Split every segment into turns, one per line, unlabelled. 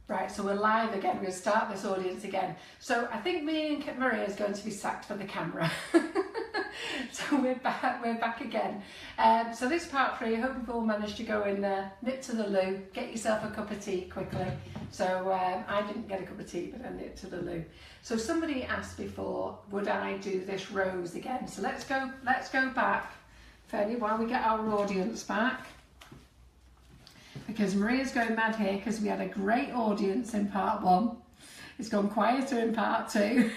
Right, so we're live again. We're going to start this audience again. So I think me and Maria is going to be sacked for the camera. So we're back again. So this part 3, I hope you've all managed to go in there, nip to the loo, get yourself a cup of tea quickly. So I didn't get a cup of tea, but I nipped to the loo. So somebody asked before, would I do this rose again? So let's go back, Fernie, while we get our audience back. Because Maria's going mad here because we had a great audience in part 1. It's gone quieter in part 2.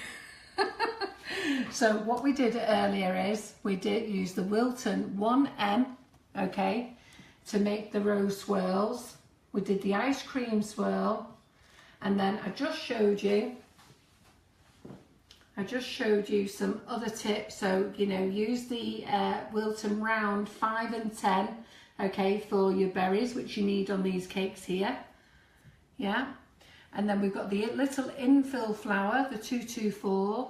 So what we did earlier is we did use the Wilton 1M, okay, to make the rose swirls. We did the ice cream swirl, and then I just showed you some other tips. So, you know, use the Wilton round 5 and 10. Okay, for your berries, which you need on these cakes here. Yeah, and then we've got the little infill flower, the 224,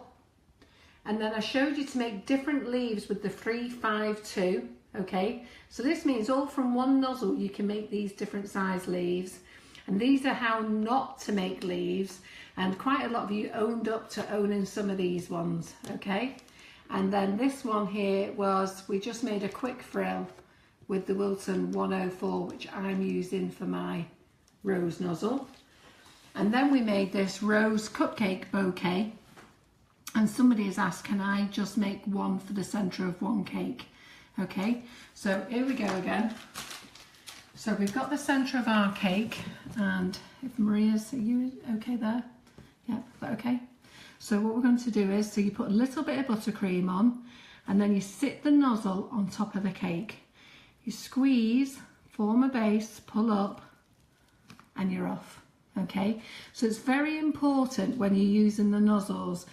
and then I showed you to make different leaves with the 352. Okay, so this means all from one nozzle you can make these different size leaves, and these are how not to make leaves, and quite a lot of you owned up to owning some of these ones. Okay, and then this one here was, we just made a quick frill with the Wilton 104, which I'm using for my rose nozzle. And then we made this rose cupcake bouquet, and somebody has asked, can I just make one for the centre of one cake? Okay, so here we go again. So we've got the centre of our cake, and if Maria's, are you okay there? Yeah, is that okay? So what we're going to do is, so you put a little bit of buttercream on, and then you sit the nozzle on top of the cake. You squeeze, form a base, pull up, and you're off. Okay, so it's very important when you're using the nozzles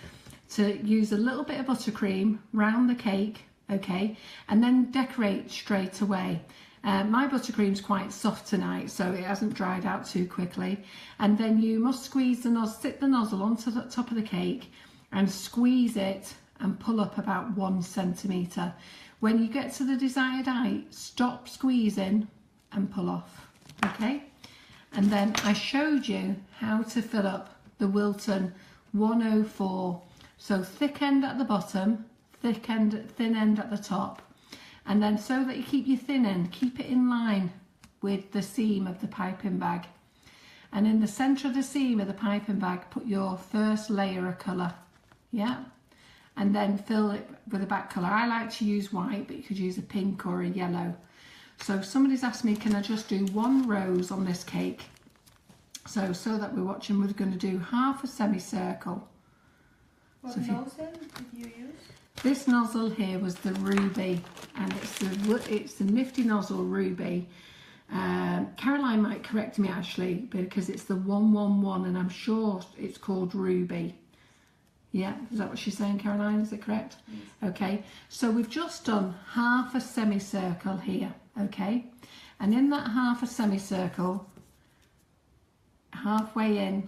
to use a little bit of buttercream round the cake, okay, and then decorate straight away. My buttercream's quite soft tonight, so it hasn't dried out too quickly. And then you must squeeze the nozzle, sit the nozzle onto the top of the cake and squeeze it and pull up about 1 centimetre. When you get to the desired height, stop squeezing and pull off, okay? And then I showed you how to fill up the Wilton 104. So thick end at the bottom, thin end at the top. And then so that you keep your thin end, keep it in line with the seam of the piping bag. And in the centre of the seam of the piping bag, put your first layer of colour, yeah? And then fill it with a back colour. I like to use white, but you could use a pink or a yellow. So somebody's asked me, can I just do one rose on this cake? So that we're watching, we're going to do half a semicircle.
What nozzle did you use?
This nozzle here was the Ruby, and it's the Nifty Nozzle Ruby. Caroline might correct me actually, because it's the 111, and I'm sure it's called Ruby. Yeah, is that what she's saying, Caroline? Is it correct? Yes. Okay, so we've just done half a semicircle here, okay? And in that half a semicircle, halfway in,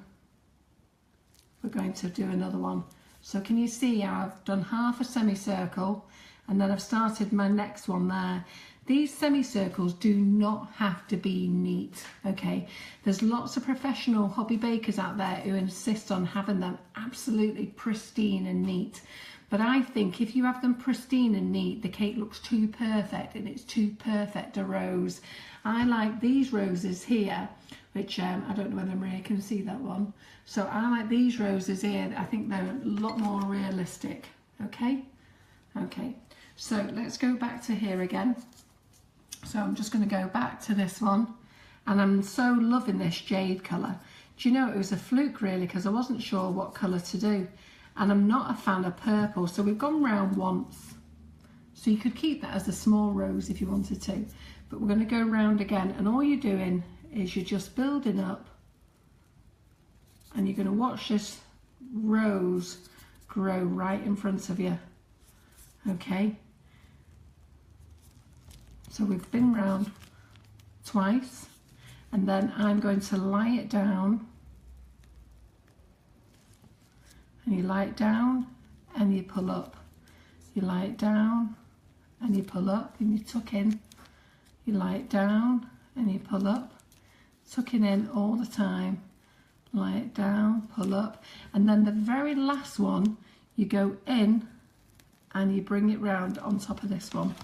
we're going to do another one. So can you see how I've done half a semicircle, and then I've started my next one there. These semicircles do not have to be neat, okay? There's lots of professional hobby bakers out there who insist on having them absolutely pristine and neat. But I think if you have them pristine and neat, the cake looks too perfect, and it's too perfect a rose. I like these roses here, which I don't know whether Maria can see that one. So I like these roses here. I think they're a lot more realistic, okay? Okay, so let's go back to here again. So I'm just going to go back to this one, and I'm so loving this jade colour. Do you know, it was a fluke really, because I wasn't sure what colour to do, and I'm not a fan of purple. So we've gone round once, so you could keep that as a small rose if you wanted to, but we're going to go round again, and all you're doing is you're just building up, and you're going to watch this rose grow right in front of you, okay? So we've been round twice, and then I'm going to lie it down, and you lie it down and you pull up. You lie it down and you pull up, and you tuck in. You lie it down and you pull up, tucking in all the time, lay it down, pull up, and then the very last one, you go in and you bring it round on top of this one,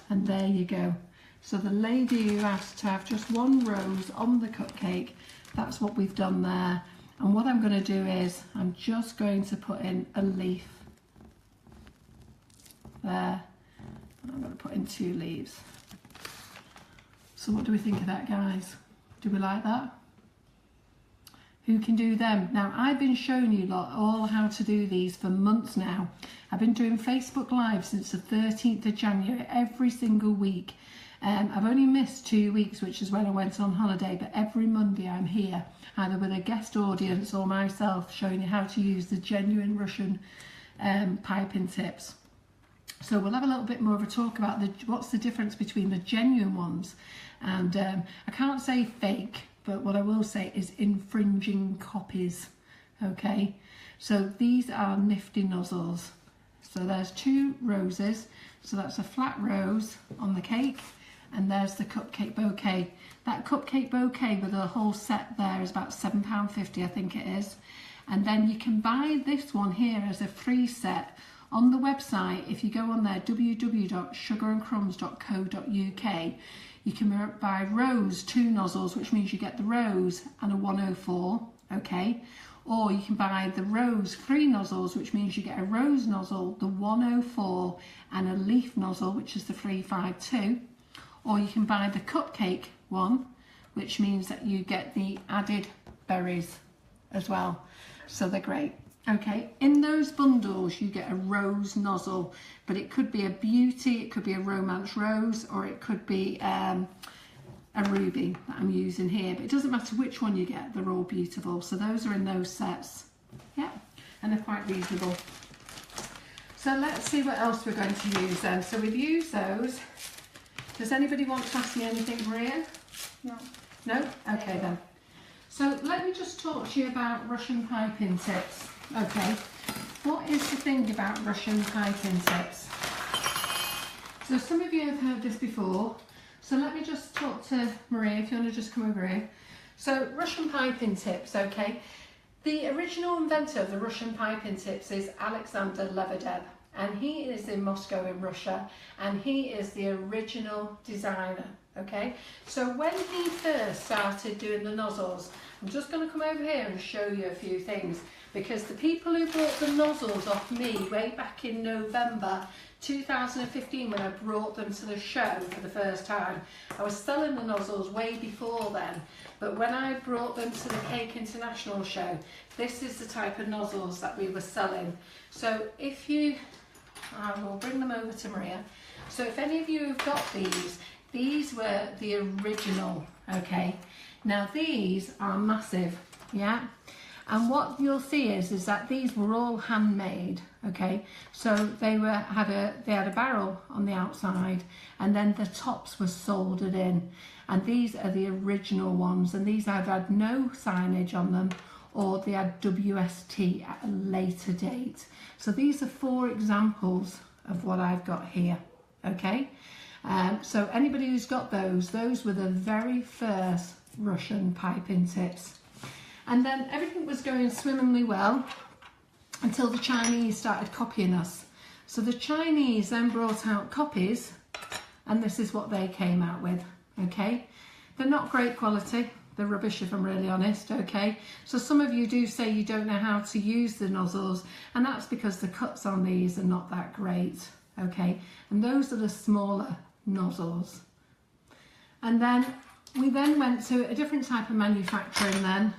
and there you go. So the lady who asked to have just one rose on the cupcake, that's what we've done there. And what I'm going to do is I'm just going to put in a leaf there, and I'm going to put in 2 leaves. So what do we think of that, guys? Do we like that? Who can do them? Now, I've been showing you lot all how to do these for months now. I've been doing Facebook Live since the 13th of January every single week. I've only missed 2 weeks, which is when I went on holiday, but every Monday I'm here, either with a guest audience or myself, showing you how to use the genuine Russian piping tips. So we'll have a little bit more of a talk about what's the difference between the genuine ones and I can't say fake, but what I will say is infringing copies. Okay, so these are Nifty Nozzles. So there's 2 roses, so that's a flat rose on the cake, and there's the cupcake bouquet. That cupcake bouquet with a whole set there is about £7.50, I think it is. And then you can buy this one here as a free set on the website. If you go on there, www.sugarandcrumbs.co.uk, you can buy rose 2 nozzles, which means you get the rose and a 104, okay? Or you can buy the rose 3 nozzles, which means you get a rose nozzle, the 104, and a leaf nozzle, which is the 352. Or you can buy the cupcake one, which means that you get the added berries as well. So they're great. Okay, in those bundles you get a rose nozzle, but it could be a beauty, it could be a romance rose, or it could be a ruby that I'm using here, but it doesn't matter which one you get, they're all beautiful. So those are in those sets, yeah, and they're quite reasonable. So let's see what else we're going to use then. So we've used those. Does anybody want to ask me anything, Maria?
No.
No? Okay then. So let me just talk to you about Russian piping tips. Okay, what is the thing about Russian piping tips? So some of you have heard this before, so let me just talk to Maria, if you want to just come over here. So Russian piping tips, okay. The original inventor of the Russian piping tips is Alexander Lebedev, and he is in Moscow in Russia, and he is the original designer, okay. So when he first started doing the nozzles, I'm just going to come over here and show you a few things, because the people who bought the nozzles off me way back in November 2015, when I brought them to the show for the first time, I was selling the nozzles way before then, but when I brought them to the Cake International show, this is the type of nozzles that we were selling. So if you, I will bring them over to Maria. So if any of you have got these were the original, okay. Now these are massive, yeah. And what you'll see is that these were all handmade, okay. So they had a barrel on the outside, and then the tops were soldered in. And these are the original ones, and these either had no signage on them or they had WST at a later date. So these are 4 examples of what I've got here, okay. So anybody who's got those were the very first Russian piping tips. And then everything was going swimmingly well until the Chinese started copying us. So the Chinese then brought out copies, and this is what they came out with, okay? They're not great quality, they're rubbish if I'm really honest, okay? So some of you do say you don't know how to use the nozzles, and that's because the cuts on these are not that great, okay? And those are the smaller nozzles. And then we went to a different type of manufacturing then,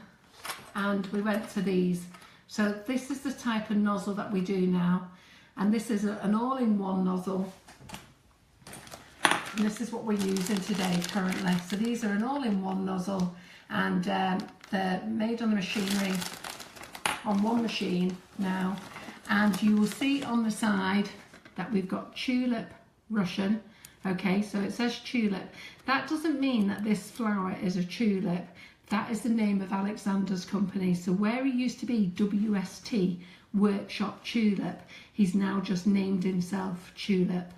and we went to these. So this is the type of nozzle that we do now, and this is an all-in-one nozzle, and this is what we're using today currently. So these are an all-in-one nozzle, and they're made on the machinery, on one machine now, and you will see on the side that we've got tulip Russian, okay, so it says tulip. That doesn't mean that this flower is a tulip. That is the name of Alexander's company. So where he used to be WST, Workshop Tulip, he's now just named himself Tulip.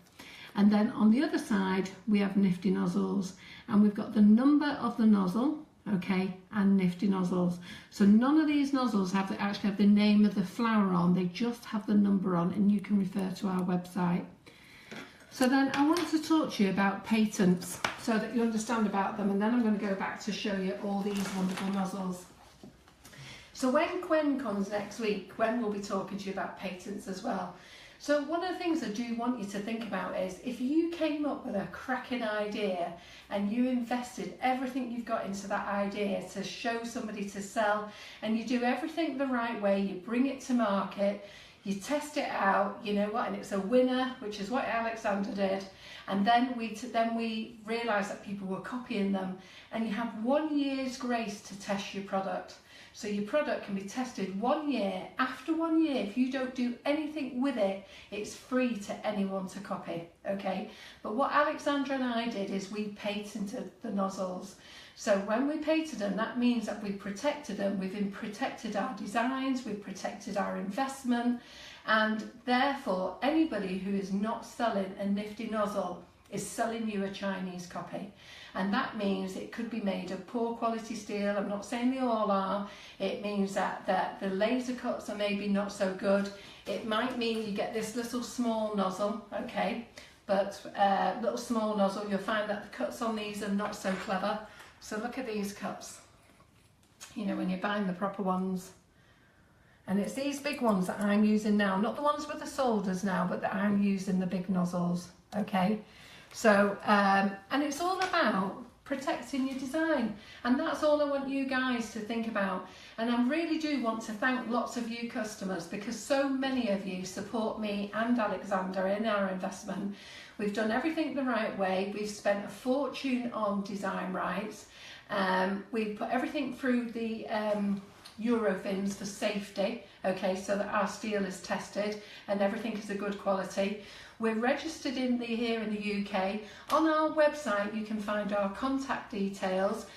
And then on the other side, we have Nifty Nozzles, and we've got the number of the nozzle, okay, and Nifty Nozzles. So none of these nozzles actually have the name of the flower on, they just have the number on, and you can refer to our website. So then I want to talk to you about patents so that you understand about them, and then I'm going to go back to show you all these wonderful nozzles. So when Gwen comes next week, Gwen will be talking to you about patents as well. So one of the things I do want you to think about is if you came up with a cracking idea and you invested everything you've got into that idea to show somebody to sell, and you do everything the right way, you bring it to market, you test it out, you know what, and it's a winner, which is what Alexander did, and then we realised that people were copying them, and you have 1 year's grace to test your product. So your product can be tested 1 year. After 1 year, if you don't do anything with it, it's free to anyone to copy, okay? But what Alexandra and I did is we patented the nozzles. So when we patented them, that means that we've protected them, we've protected our designs, we've protected our investment, and therefore anybody who is not selling a Nifty nozzle is selling you a Chinese copy. And that means it could be made of poor quality steel. I'm not saying they all are. It means that the laser cuts are maybe not so good. It might mean you get this little small nozzle, okay? But little small nozzle, you'll find that the cuts on these are not so clever. So look at these cups, you know, when you're buying the proper ones. And it's these big ones that I'm using now, not the ones with the solders now, but that I'm using the big nozzles, okay? So, and it's all about protecting your design, and that's all I want you guys to think about. And I really do want to thank lots of you customers, because so many of you support me and Alexander in our investment. We've done everything the right way. We've spent a fortune on design rights. We've put everything through the Eurofins for safety, okay, so that our steel is tested and everything is a good quality. We're registered here in the UK. On our website you can find our contact details.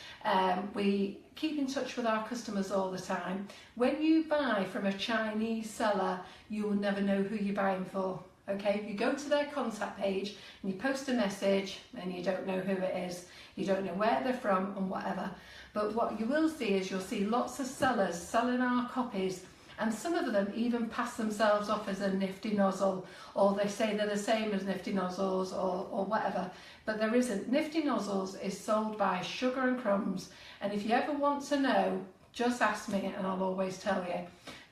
We keep in touch with our customers all the time. When you buy from a Chinese seller, you will never know who you're buying for. Okay, if you go to their contact page and you post a message and you don't know who it is, you don't know where they're from and whatever. But what you will see is you'll see lots of sellers selling our copies, and some of them even pass themselves off as a Nifty nozzle, or they say they're the same as Nifty Nozzles or whatever, but there isn't. Nifty Nozzles is sold by Sugar and Crumbs, and if you ever want to know, just ask me and I'll always tell you.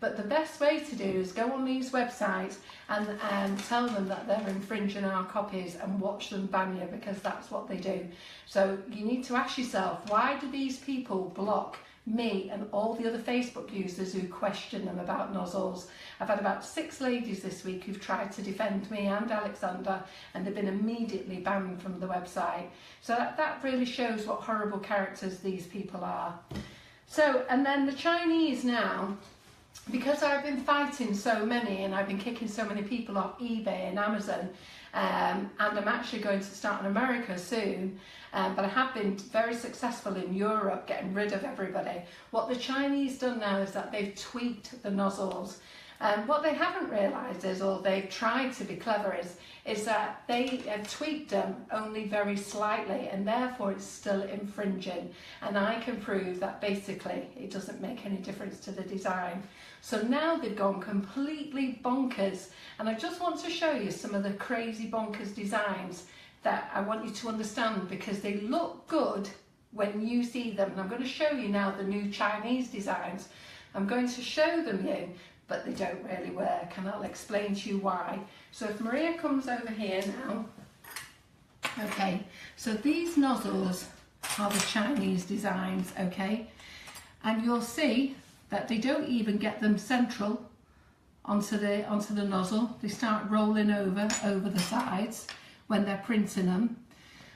But the best way to do is go on these websites and tell them that they're infringing our copies and watch them ban you, because that's what they do. So you need to ask yourself, why do these people block me and all the other Facebook users who question them about nozzles? I've had about 6 ladies this week who've tried to defend me and Alexander, and they've been immediately banned from the website. So that really shows what horrible characters these people are. So, and then the Chinese now, because I've been fighting so many and I've been kicking so many people off eBay and Amazon, and I'm actually going to start in America soon, but I have been very successful in Europe getting rid of everybody. What the Chinese done now is that they've tweaked the nozzles. What they haven't realised is, or they've tried to be clever, is that they have tweaked them only very slightly, and therefore it's still infringing. And I can prove that basically it doesn't make any difference to the design. So now they've gone completely bonkers, and I just want to show you some of the crazy bonkers designs that I want you to understand, because they look good when you see them. And I'm going to show you now the new Chinese designs. I'm going to show them you, but they don't really work, and I'll explain to you why. So if Maria comes over here now, okay, so these nozzles are the Chinese designs, okay, and you'll see that they don't even get them central onto the nozzle. They start rolling over the sides when they're printing them.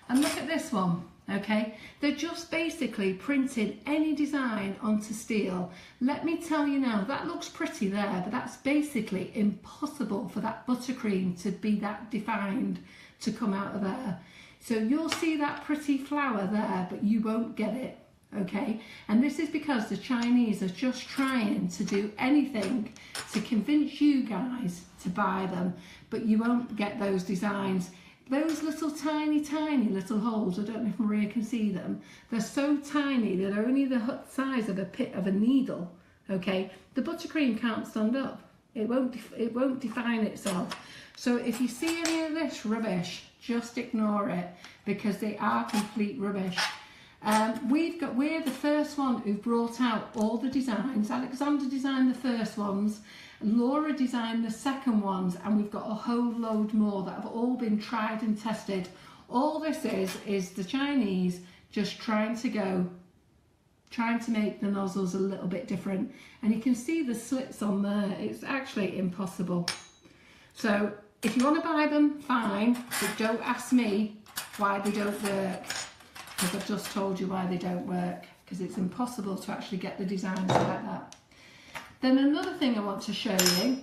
And look at this one. Okay, they're just basically printing any design onto steel. Let me tell you now, that looks pretty there, but that's basically impossible for that buttercream to be that defined to come out of there. So you'll see that pretty flower there, but you won't get it, okay? And this is because the Chinese are just trying to do anything to convince you guys to buy them, but you won't get those designs. those little tiny little holes, I don't know if Maria can see them, they're so tiny they're only the size of a needle, okay? The buttercream can't stand up. It won't define itself. So if you see any of this rubbish, just ignore it, because they are complete rubbish. We're the first one who brought out all the designs. Alexander designed the first ones, Laura designed the second ones, and we've got a whole load more that have all been tried and tested. All this is the Chinese just trying to make the nozzles a little bit different. And you can see the slits on there. It's actually impossible. So if you want to buy them, fine, but don't ask me why they don't work, because I've just told you why they don't work, because it's impossible to actually get the designs like that. Then another thing I want to show you,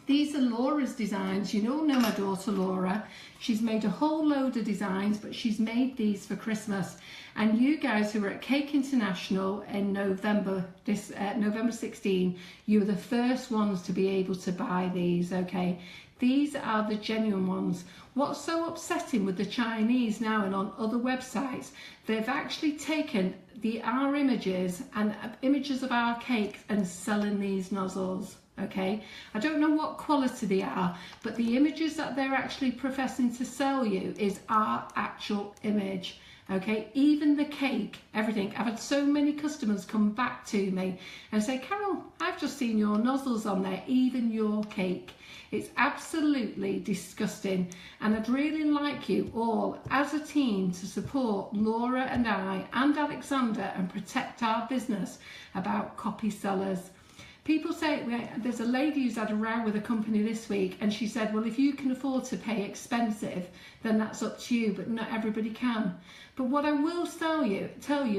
these are Laura's designs. You all know my daughter Laura. She's made a whole load of designs, but she's made these for Christmas. And you guys who were at Cake International in November 16, you were the first ones to be able to buy these, okay? These are the genuine ones. What's so upsetting with the Chinese now and on other websites, they've actually taken our images and images of our cakes and selling these nozzles, okay? I don't know what quality they are, but the images that they're actually professing to sell you is our actual image, okay? Even the cake, everything. I've had so many customers come back to me and say, Carol, I've just seen your nozzles on there, even your cake. It's absolutely disgusting, and I'd really like you all as a team to support Laura and I and Alexander and protect our business about copy sellers. People say, there's a lady who's had a row with a company this week, and she said, well, if you can afford to pay expensive, then that's up to you, but not everybody can. But what I will tell you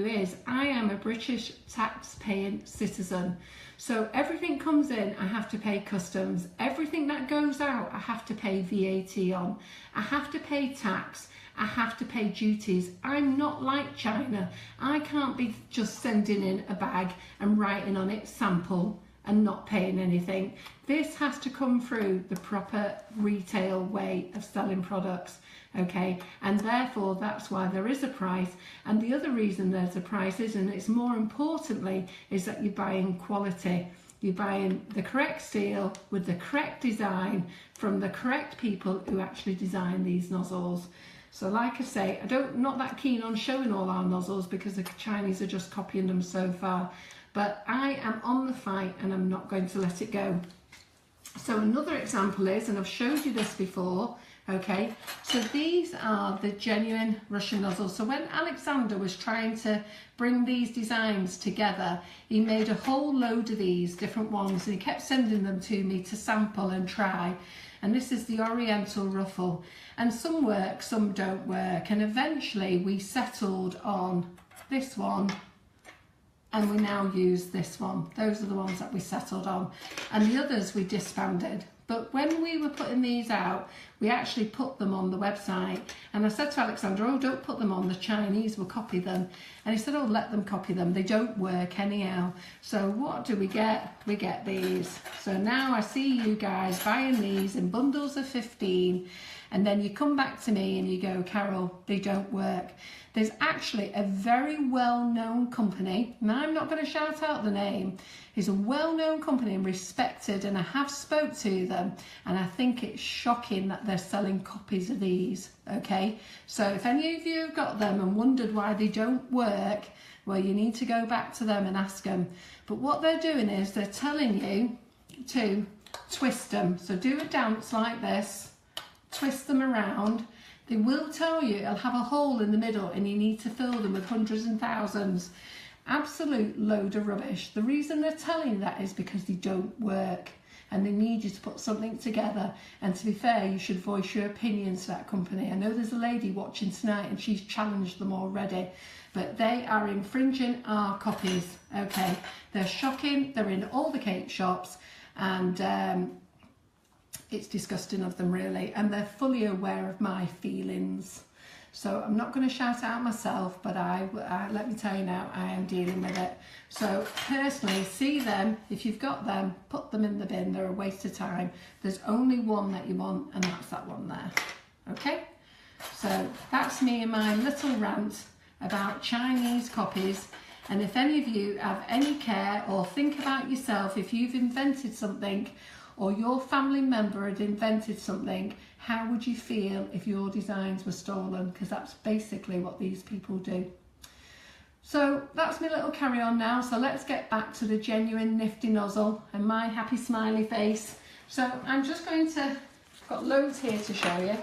is I am a British tax-paying citizen. So everything comes in, I have to pay customs. Everything that goes out, I have to pay VAT on. I have to pay tax. I have to pay duties. I'm not like China. I can't be just sending in a bag and writing on it sample and not paying anything. This has to come through the proper retail way of selling products, okay? And therefore that's why there is a price. And the other reason there's a price is, and it's more importantly, is that you're buying quality. You're buying the correct steel with the correct design from the correct people who actually design these nozzles. So like I say, not that keen on showing all our nozzles because the Chinese are just copying them so far. But I am on the fight and I'm not going to let it go. So another example is, and I've showed you this before, okay, so these are the genuine Russian nozzles. So when Alexander was trying to bring these designs together, he made a whole load of these different ones and he kept sending them to me to sample and try. And this is the Oriental ruffle, and some work, some don't work, and eventually we settled on this one, and we now use this one. Those are the ones that we settled on, and the others we disbanded. But when we were putting these out, we actually put them on the website, and I said to Alexander, oh, don't put them on, the Chinese will copy them. And he said, oh, let them copy them, they don't work anyhow. So what do we get? We get these. So now I see you guys buying these in bundles of 15, and then you come back to me and you go, Carol, they don't work. There's actually a very well-known company, and I'm not going to shout out the name, is a well-known company and respected, and I have spoke to them, and I think it's shocking that they're selling copies of these, okay? So if any of you have got them and wondered why they don't work, well, you need to go back to them and ask them. But what they're doing is they're telling you to twist them. So do a dance like this, twist them around. They will tell you it'll have a hole in the middle and you need to fill them with hundreds and thousands. Absolute load of rubbish. The reason they're telling you that is because they don't work and they need you to put something together. And to be fair, you should voice your opinions to that company. I know there's a lady watching tonight and she's challenged them already, but they are infringing our copies, okay? They're shocking, they're in all the cake shops, and it's disgusting of them really, and they're fully aware of my feelings. So I'm not going to shout out myself, but I let me tell you now, I am dealing with it. So personally, see them, if you've got them, put them in the bin, they're a waste of time. There's only one that you want, and that's that one there. Okay, so that's me and my little rant about Chinese copies. And if any of you have any care or think about yourself, if you've invented something or your family member had invented something, how would you feel if your designs were stolen? Because that's basically what these people do. So that's my little carry on now. So let's get back to the genuine nifty nozzle and my happy smiley face. So I'm just going to, I've got loads here to show you.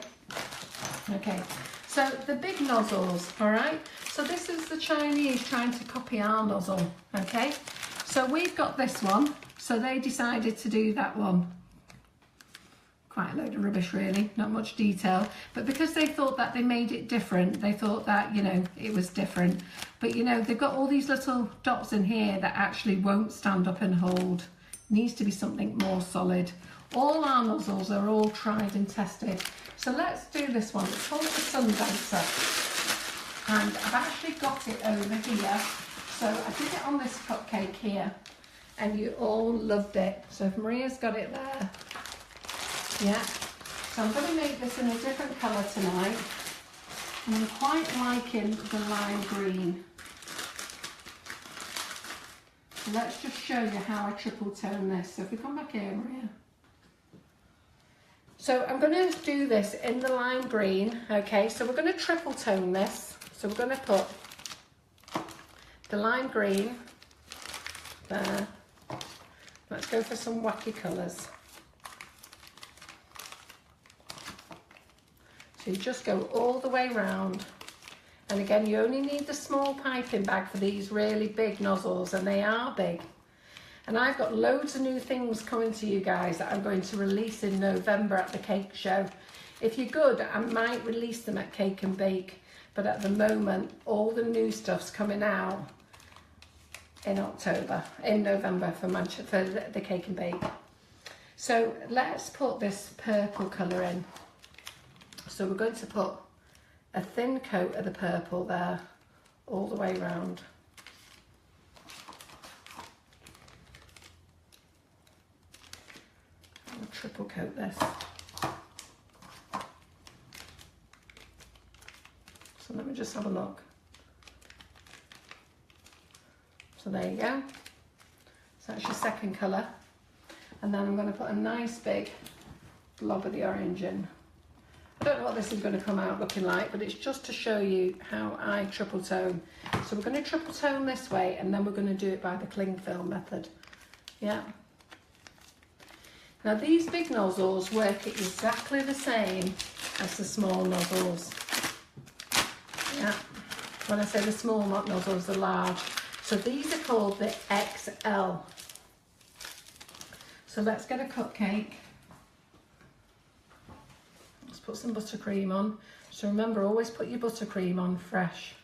Okay, so the big nozzles, all right? So this is the Chinese trying to copy our nozzle, okay? So we've got this one, so they decided to do that one. Quite a load of rubbish really, not much detail. But because they thought that they made it different, they thought that, you know, it was different. But you know, they've got all these little dots in here that actually won't stand up and hold. Needs to be something more solid. All our nozzles are all tried and tested. So let's do this one. It's called the Sun Dancer. And I've actually got it over here. So I did it on this cupcake here. And you all loved it. So if Maria's got it there. Yeah. So I'm going to make this in a different colour tonight. And I'm quite liking the lime green. So let's just show you how I triple tone this. So if we come back here, Maria. So I'm going to do this in the lime green, okay, so we're going to triple tone this. So we're going to put the lime green there. Let's go for some wacky colours. So you just go all the way round. And again, you only need the small piping bag for these really big nozzles, and they are big. And I've got loads of new things coming to you guys that I'm going to release in November at the cake show. If you're good, I might release them at Cake and Bake, but at the moment, all the new stuff's coming out in November for the Cake and Bake. So let's put this purple colour in. So we're going to put a thin coat of the purple there, all the way round. Triple coat this. So let me just have a look. So there you go. So that's your second colour. And then I'm going to put a nice big blob of the orange in. I don't know what this is going to come out looking like, but it's just to show you how I triple tone. So we're going to triple tone this way, and then we're going to do it by the cling film method. Yeah. Now these big nozzles work exactly the same as the small nozzles. Yeah, when I say the small nozzles, the large. So these are called the XL. So let's get a cupcake. Let's put some buttercream on. So remember, always put your buttercream on fresh.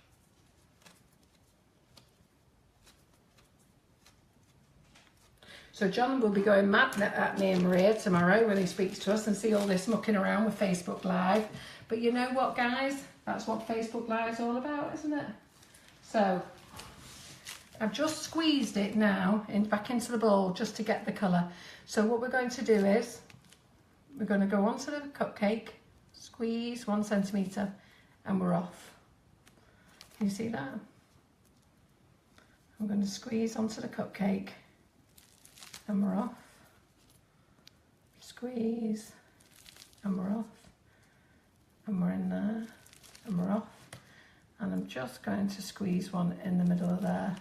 So John will be going mad at me and Maria tomorrow when he speaks to us and see all this mucking around with Facebook Live. But you know what, guys? That's what Facebook Live is all about, isn't it? So I've just squeezed it now back into the bowl just to get the colour. So what we're going to do is we're going to go onto the cupcake, squeeze 1 centimetre, and we're off. Can you see that? I'm going to squeeze onto the cupcake. And we're off, squeeze, and we're off, and we're in there, and we're off, and I'm just going to squeeze one in the middle of there.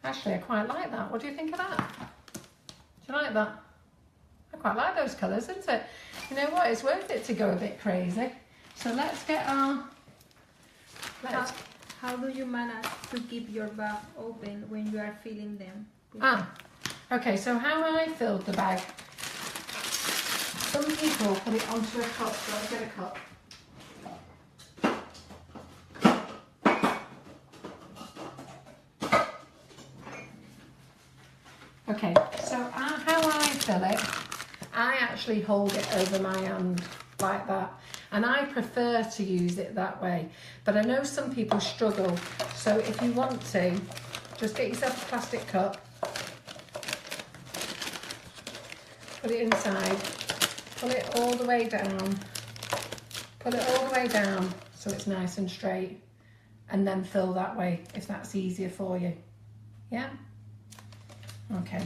Actually, I quite like that. What do you think of that? Do you like that? I quite like those colours, isn't it? You know what, it's worth it to go a bit crazy. So let's get our...
How do you manage to keep your bag open when you are filling them?
Okay, so how I filled the bag. Some people put it onto a cup, so I'll get a cup. Okay, so how I fill it, I actually hold it over my hand like that. And I prefer to use it that way. But I know some people struggle. So if you want to, just get yourself a plastic cup. Put it inside, pull it all the way down, Put it all the way down so it's nice and straight, and then fill that way if that's easier for you. Yeah? Okay.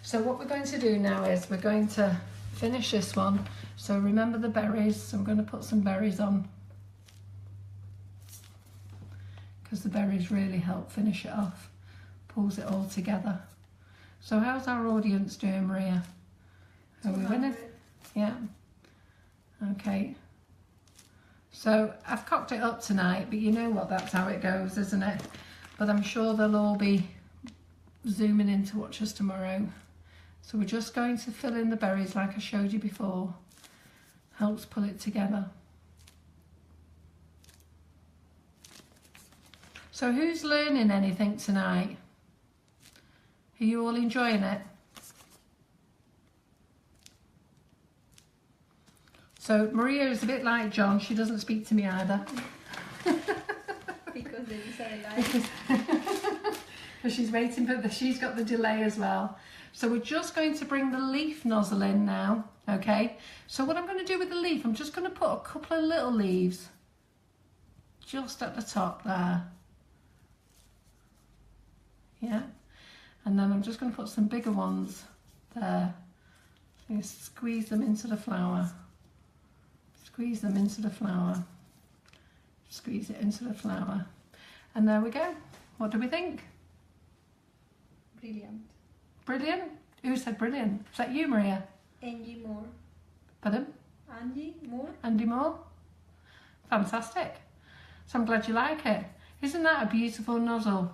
So what we're going to do now is we're going to finish this one. So remember the berries, so I'm going to put some berries on, because the berries really help finish it off, pulls it all together. So how's our audience doing, Maria? Are we winning? Yeah. Okay. So I've cocked it up tonight, but you know what, that's how it goes, isn't it? But I'm sure they'll all be zooming in to watch us tomorrow. So we're just going to fill in the berries like I showed you before. Helps pull it together. So who's learning anything tonight? Are you all enjoying it? So Maria is a bit like John, she doesn't speak to me either.
Because they decided like...
Because she's waiting for she's got the delay as well. So we're just going to bring the leaf nozzle in now, okay? So what I'm going to do with the leaf, I'm just going to put a couple of little leaves just at the top there. Yeah, and then I'm just going to put some bigger ones there. You squeeze them into the flower. Squeeze them into the flower. Squeeze it into the flower. And there we go. What do we think?
Brilliant.
Brilliant? Who said brilliant? Is that you, Maria?
Angie Moore.
Pardon?
Angie Moore.
Andy Moore? Fantastic. So I'm glad you like it. Isn't that a beautiful nozzle?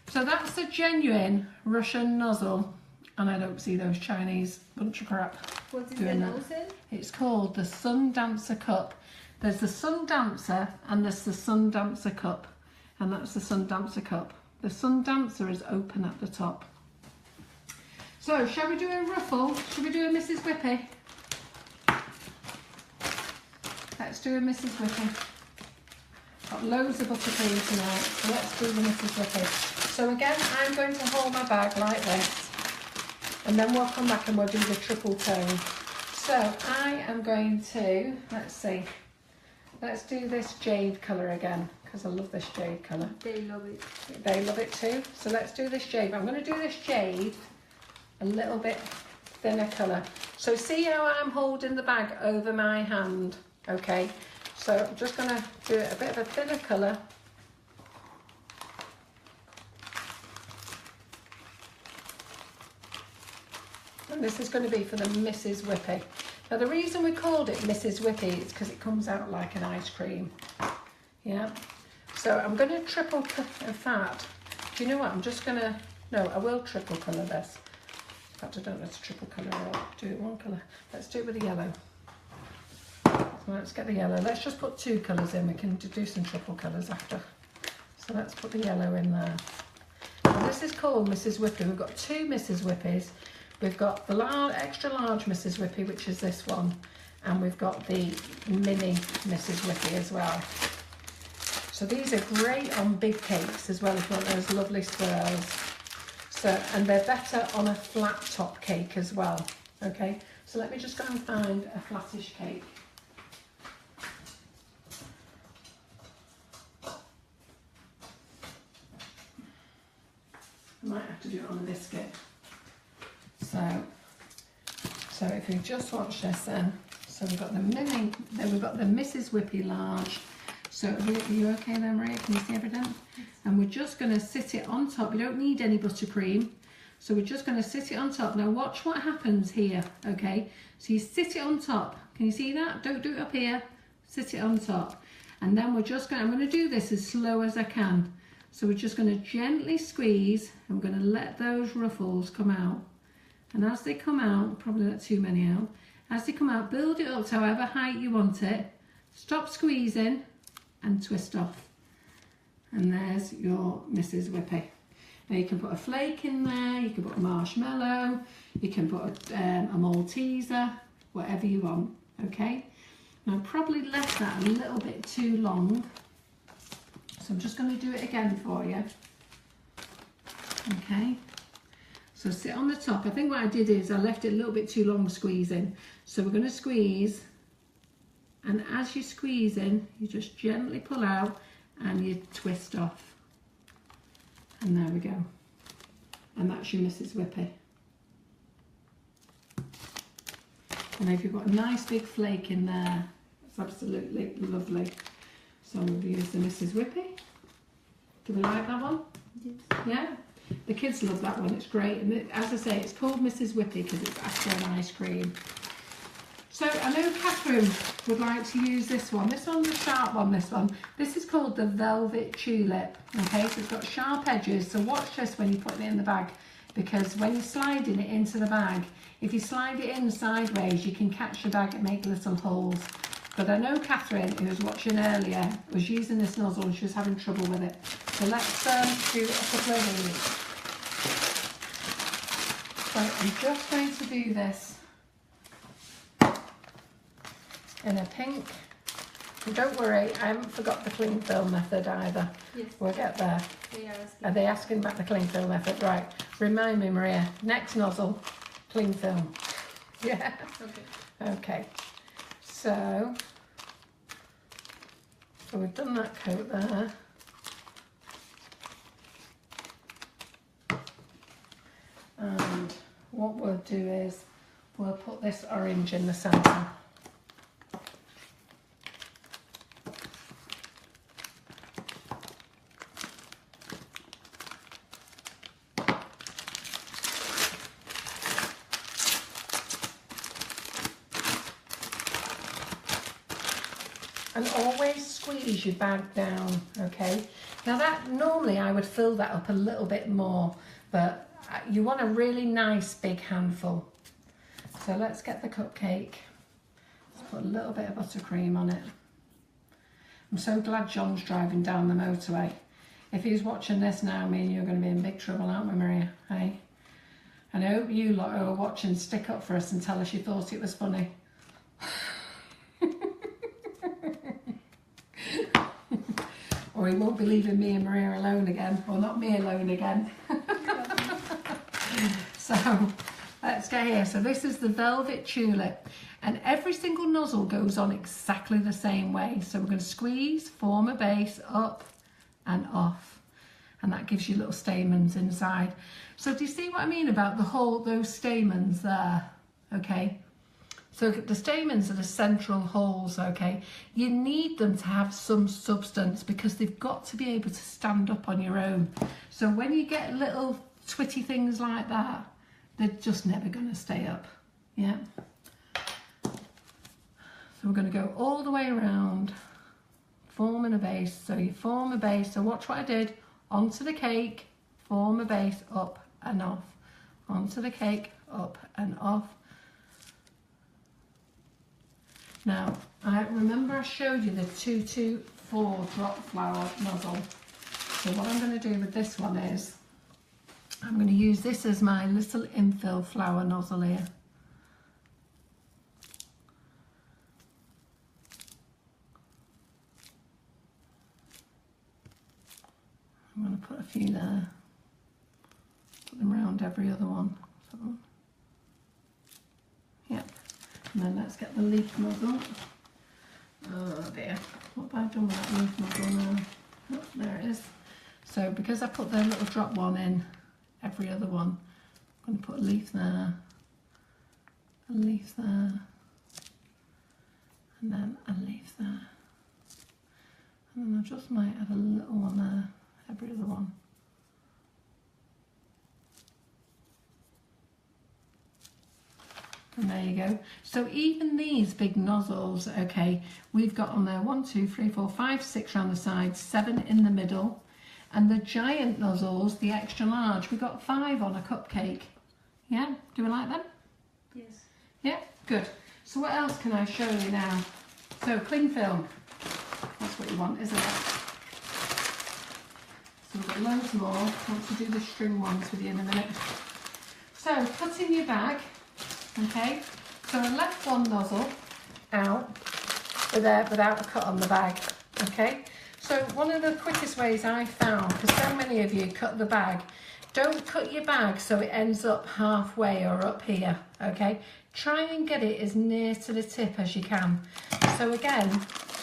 So that's a genuine Russian nozzle, and I don't see those Chinese bunch of crap
What is
doing
the
that.
nozzle?
It's called the Sun Dancer Cup. There's the Sun Dancer and there's the Sun Dancer Cup, and that's the Sun Dancer Cup. The Sun Dancer is open at the top. So shall we do a ruffle? Shall we do a Mrs. Whippy? Let's do a Mrs. Whippy. Got loads of buttercream tonight, so let's do the Mrs. Whippy. So again, I'm going to hold my bag like this, and then we'll come back and we'll do the triple tone. So I am going to, let's see, let's do this jade colour again, because I love this jade colour.
They love it.
They love it too. So let's do this jade. I'm going to do this jade a little bit thinner colour. So see how I'm holding the bag over my hand, okay? So I'm just going to do it a bit of a thinner colour. And this is going to be for the Mrs. Whippy. Now the reason we called it Mrs. Whippy is because it comes out like an ice cream. Yeah. So I'm going to triple, in fact, do you know what? I'm just going to, no, I will triple colour this. In fact, I don't know how to triple colour, I'll do it one colour. Let's do it with the yellow. So let's get the yellow. Let's just put two colours in. We can do some triple colours after. So let's put the yellow in there. And this is called Mrs. Whippy. We've got two Mrs. Whippys. We've got the extra large Mrs. Whippy, which is this one, and we've got the mini Mrs. Whippy as well. So these are great on big cakes as well, if you want those lovely swirls. So, and they're better on a flat top cake as well. Okay, so let me just go and find a flattish cake. I might have to do it on a biscuit. So if you just watch this then, so we've got the mini, then we've got the Mrs. Whippy large. So are you okay then, Maria? Can you see everything? And we're just going to sit it on top. You don't need any buttercream. So we're just going to sit it on top. Now watch what happens here, okay? So you sit it on top. Can you see that? Don't do it up here. Sit it on top. And then we're just going, I'm going to do this as slow as I can. So we're just going to gently squeeze, and we're going to let those ruffles come out. And as they come out, probably not too many out, as they come out, build it up to however height you want it, stop squeezing and twist off. And there's your Mrs. Whippy. Now you can put a flake in there, you can put a marshmallow, you can put a Malteser, whatever you want, okay? Now I probably left that a little bit too long, so I'm just going to do it again for you, okay? So sit on the top. I think what I did is I left it a little bit too long squeezing. So we're going to squeeze And as you squeeze in, you just gently pull out and you twist off. And there we go. And that's your Mrs. Whippy. And if you've got a nice big flake in there, it's absolutely lovely. So we'll use the Mrs. Whippy. Do we like that one?
Yes.
Yeah? The kids love that one, it's great. And as I say, it's called Mrs. Whippy because it's after an ice cream. So I know Catherine would like to use this one. This one's a sharp one, this one. This is called the Velvet Tulip. Okay, so it's got sharp edges. So watch this when you're putting it in the bag, because when you're sliding it into the bag, if you slide it in sideways, you can catch the bag and make little holes. But I know Catherine, who was watching earlier, was using this nozzle and she was having trouble with it. So let's do a couple of these. So I'm just going to do this in a pink. And don't worry, I haven't forgot the cling film method either.
Yes.
We'll get there.
They are asking.
Are they asking about the cling film method? Right. Remind me, Maria. Next nozzle, cling film. Yeah.
Okay.
Okay. So we've done that coat there. And what we'll do is we'll put this orange in the centre. And always squeeze your bag down, okay? Now that, normally I would fill that up a little bit more, but you want a really nice big handful. So let's get the cupcake. Let's put a little bit of buttercream on it. I'm so glad John's driving down the motorway. If he's watching this now, me and you are going to be in big trouble, aren't we, Maria? Hey? And I hope you lot who are watching stick up for us and tell us you thought it was funny. Or he won't be leaving me and Maria alone again. Well, not me alone again. So let's get here. So this is the Velvet Tulip. And every single nozzle goes on exactly the same way. So we're going to squeeze, form a base, up and off. And that gives you little stamens inside. So do you see what I mean about those stamens there? Okay. So the stamens are the central holes, okay? You need them to have some substance because they've got to be able to stand up on your own. So when you get little twitty things like that, they're just never going to stay up, yeah? So we're going to go all the way around, forming a base. So you form a base, so watch what I did, onto the cake, form a base, up and off. Onto the cake, up and off. Now, I remember I showed you the 224 drop flour nozzle. So what I'm going to do with this one is, I'm going to use this as my little infill flour nozzle here. I'm going to put a few there, put them around every other one. Yep. And then let's get the leaf nozzle. Oh dear, what have I done with that leaf nozzle now? Oh, there it is. So because I put the little drop one in every other one, I'm going to put a leaf there, a leaf there, and then a leaf there. And then I just might have a little one there, every other one. And there you go. So even these big nozzles, okay, we've got on there 1, 2, 3, 4, 5, 6 around the sides, 7 in the middle. And the giant nozzles, the extra large, we've got 5 on a cupcake. Yeah, do we like them?
Yes.
Yeah, good. So what else can I show you now? So cling film, that's what you want, isn't it? So we've got loads more. I want to do the string ones with you in a minute. So cut in your bag. Okay, so I left one nozzle out without a cut on the bag, okay? So one of the quickest ways I found, because so many of you cut the bag, don't cut your bag so it ends up halfway or up here, okay? try and get it as near to the tip as you can. So again,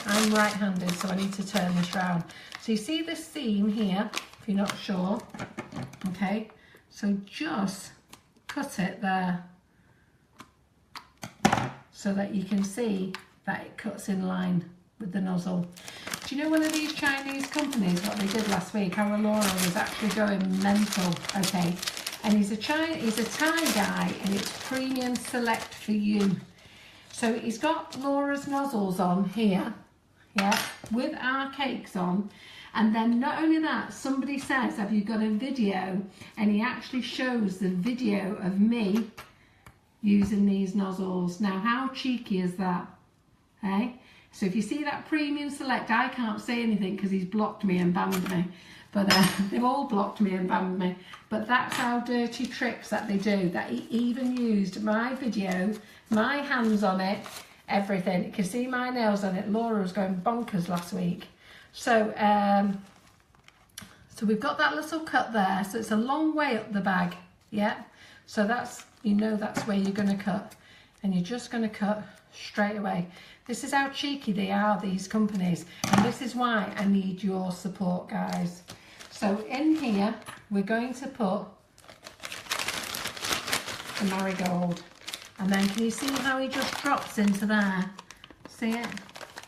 I'm right-handed, so I need to turn this round. So you see this seam here, if you're not sure, okay? So just cut it there so that you can see that it cuts in line with the nozzle. Do you know one of these Chinese companies, what they did last week? Our Laura was actually going mental, okay? And he's a Thai guy, and it's Premium Select for You. So he's got Laura's nozzles on here, yeah, with our cakes on. And then not only that, somebody says, have you got a video? And he actually shows the video of me using these nozzles. Now, how cheeky is that? Okay? So if you see that Premium Select, I can't say anything because he's blocked me and banned me. But they've all blocked me and banned me. But that's how dirty tricks that they do. That he even used my video, my hands on it, everything. You can see my nails on it. Laura was going bonkers last week. So, so we've got that little cut there. So it's a long way up the bag, yeah? So that's, you know, that's where you're going to cut. And you're just going to cut straight away. This is how cheeky they are, these companies. And this is why I need your support, guys. So in here, we're going to put the marigold. And then can you see how he just drops into there? See it?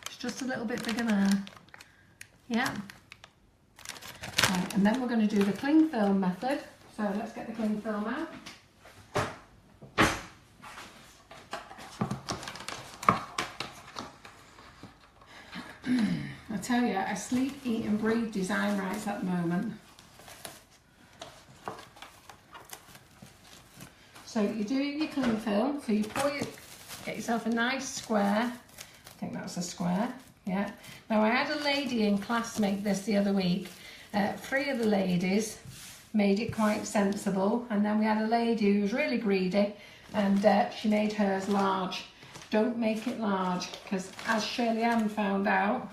It's just a little bit bigger there. Yeah. Right, and then we're going to do the cling film method. So let's get the cling film out. I tell you, I sleep, eat and breathe design rights at the moment. So you do your cling film, so you get yourself a nice square. I think that's a square, yeah. Now I had a lady in class make this the other week. 3 of the ladies made it quite sensible, and then we had a lady who was really greedy, and she made hers large. Don't make it large, because as Shirley Ann found out,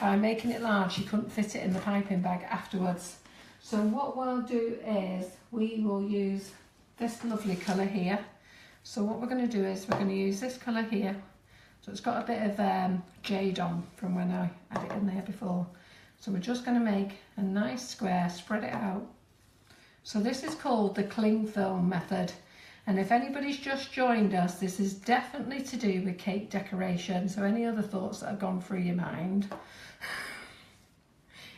by making it large, she couldn't fit it in the piping bag afterwards. So what we'll do is we will use this lovely colour here. So what we're going to do is we're going to use this colour here. So it's got a bit of jade on from when I had it in there before. So we're just going to make a nice square, spread it out. So this is called the cling film method. And if anybody's just joined us, this is definitely to do with cake decoration. So any other thoughts that have gone through your mind,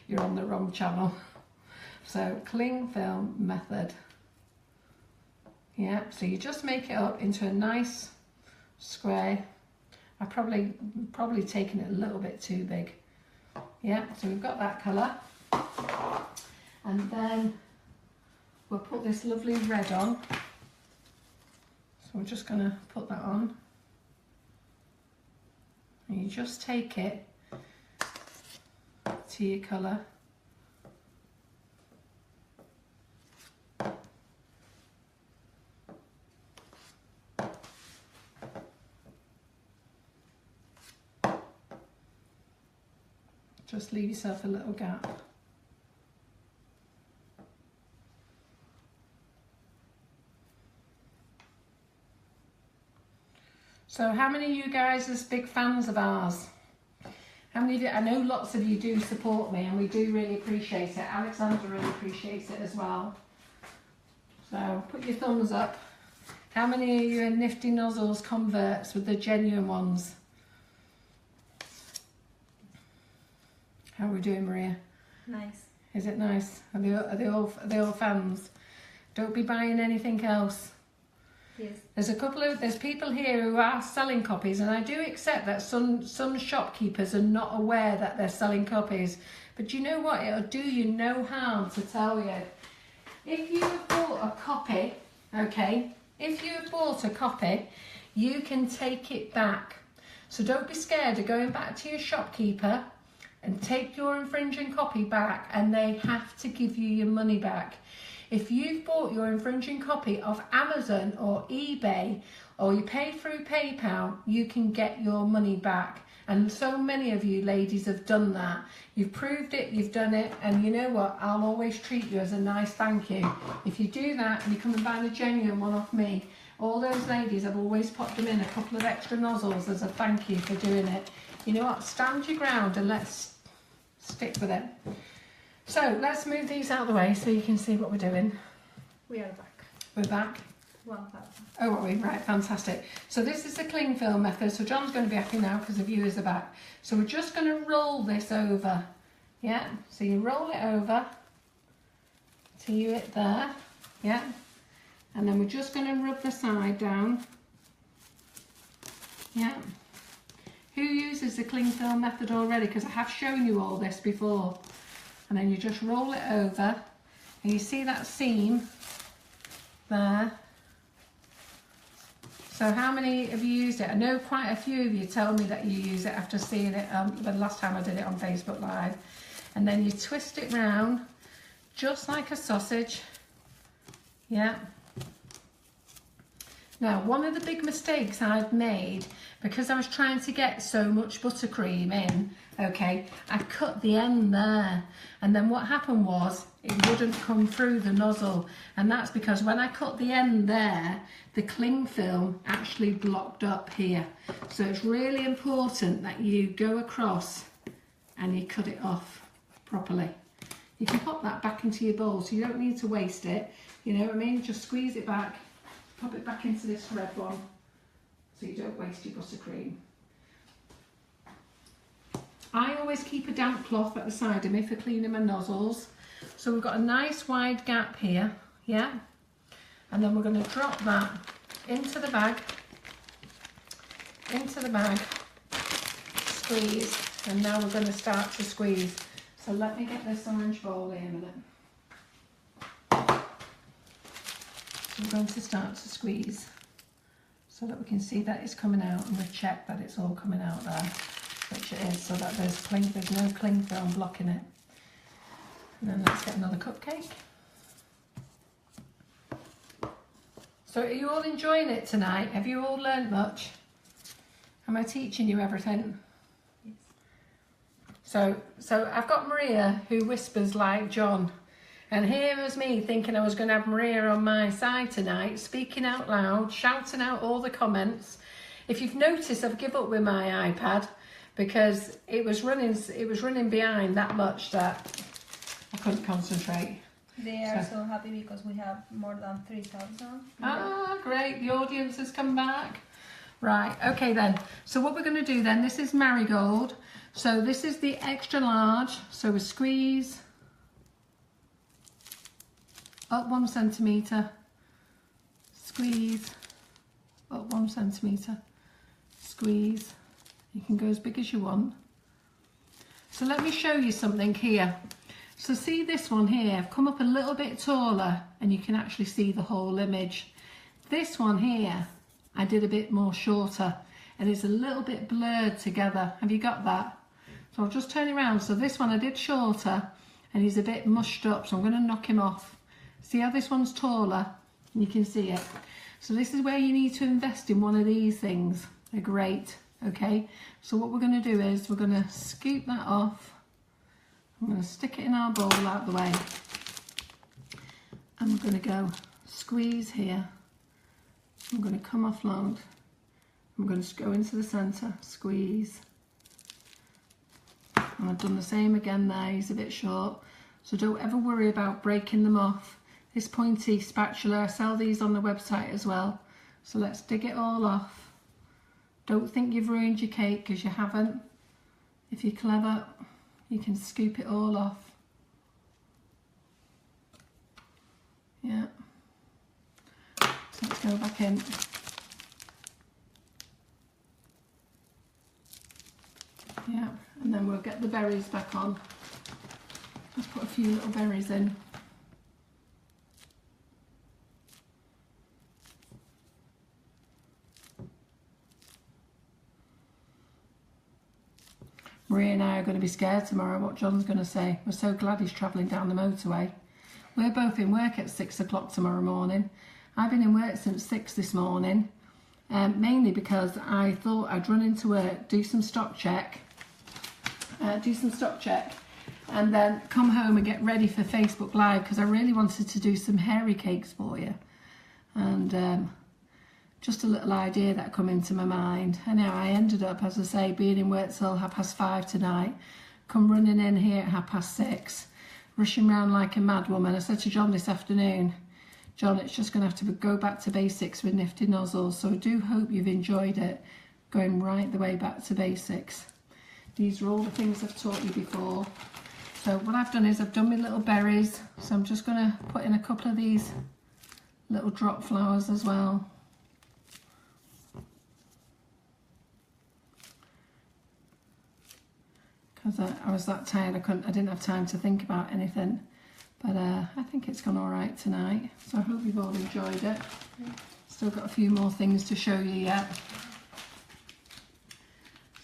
you're on the wrong channel. So cling film method. Yeah, so you just make it up into a nice square. I probably taken it a little bit too big. Yeah, so we've got that colour. And then we'll put this lovely red on. So we're just going to put that on. And you just take it to your colour. Just leave yourself a little gap. So how many of you guys are big fans of ours? How many of you, I know lots of you do support me, and we do really appreciate it. Alexandra really appreciates it as well. So put your thumbs up. How many of you are Nifty Nozzles converts with the genuine ones? How are we doing, Maria?
Nice.
Is it nice? Are they all fans? Don't be buying anything else.
Yes.
There's people here who are selling copies, and I do accept that some shopkeepers are not aware that they're selling copies. But you know what? It'll do you no harm to tell you. If you have bought a copy, okay, if you have bought a copy, you can take it back. So don't be scared of going back to your shopkeeper and take your infringing copy back, and they have to give you your money back. If you've bought your infringing copy off Amazon or eBay, or you paid through PayPal, you can get your money back. And so many of you ladies have done that. You've proved it, you've done it, and you know what? I'll always treat you as a nice thank you. If you do that and you come and buy the genuine one off me, all those ladies, I've always put them in a couple of extra nozzles as a thank you for doing it. You know what, stand your ground and let's stick with it. So let's move these out of the way so you can see what we're doing.
We are back.
We're back.
1000.
Oh, are we? Right, fantastic. So this is the cling film method. So John's going to be happy now because the viewers are back. So we're just going to roll this over. Yeah, so you roll it over till you hit there. Yeah, and then we're just going to rub the side down. Yeah. Who uses the cling film method already? Because I have shown you all this before. And then you just roll it over and you see that seam there. So how many have you used it? I know quite a few of you tell me that you use it after seeing it the last time I did it on Facebook Live. And then you twist it round just like a sausage. Yeah. Now, one of the big mistakes I've made, because I was trying to get so much buttercream in, okay, I cut the end there, and then what happened was it wouldn't come through the nozzle, and that's because when I cut the end there, the cling film actually blocked up here. So it's really important that you go across and you cut it off properly. You can pop that back into your bowl, so you don't need to waste it, you know what I mean? Just squeeze it back. Pop it back into this red one so you don't waste your buttercream. I always keep a damp cloth at the side of me for cleaning my nozzles. So we've got a nice wide gap here, yeah? And then we're going to drop that into the bag, squeeze, and now we're going to start to squeeze. So let me get this orange bowl here a minute. We're going to start to squeeze so that we can see that it's coming out, and we've checked that it's all coming out there, which it is, so that there's no cling film blocking it. And then let's get another cupcake. So are you all enjoying it tonight? Have you all learned much? Am I teaching you everything?
Yes.
So I've got Maria who whispers like John. And here was me thinking I was going to have Maria on my side tonight, speaking out loud, shouting out all the comments. If you've noticed, I've given up with my iPad because it was running behind that much that I couldn't concentrate.
They are so happy because we have more than 3,000.
Ah, great. The audience has come back. Right, okay then. So what we're going to do then, this is marigold. So this is the extra large. So we squeeze up 1 centimetre, squeeze, up 1 centimetre, squeeze. You can go as big as you want. So let me show you something here. So see this one here, I've come up a little bit taller and you can actually see the whole image. This one here, I did a bit more shorter and it's a little bit blurred together. Have you got that? So I'll just turn it around. So this one I did shorter and he's a bit mushed up, so I'm going to knock him off. See how this one's taller? And you can see it. So this is where you need to invest in one of these things. They're great, okay? So what we're going to do is we're going to scoop that off. I'm going to stick it in our bowl out the way. And we're going to go squeeze here. I'm going to come off long. I'm going to go into the centre, squeeze. And I've done the same again there, he's a bit short. So don't ever worry about breaking them off. This pointy spatula, I sell these on the website as well. So let's dig it all off. Don't think you've ruined your cake, because you haven't. If you're clever, you can scoop it all off. Yeah. So let's go back in. Yeah, and then we'll get the berries back on. Let's put a few little berries in. Maria and I are going to be scared tomorrow what John's going to say. We're so glad he's travelling down the motorway. We're both in work at 6 o'clock tomorrow morning. I've been in work since 6 this morning, mainly because I thought I'd run into work, do some stock check, and then come home and get ready for Facebook Live, because I really wanted to do some hairy cakes for you. And just a little idea that come into my mind. Anyhow, I ended up, as I say, being in work till 5:30 tonight, come running in here at 6:30, rushing around like a mad woman. I said to John this afternoon, John, it's just going to have to go back to basics with Nifty Nozzles, so I do hope you've enjoyed it, going right the way back to basics. These are all the things I've taught you before. So what I've done is I've done my little berries, so I'm just going to put in a couple of these little drop flowers as well. Because I was that tired, I didn't have time to think about anything. But I think it's gone all right tonight, so I hope you've all enjoyed it. Still got a few more things to show you yet.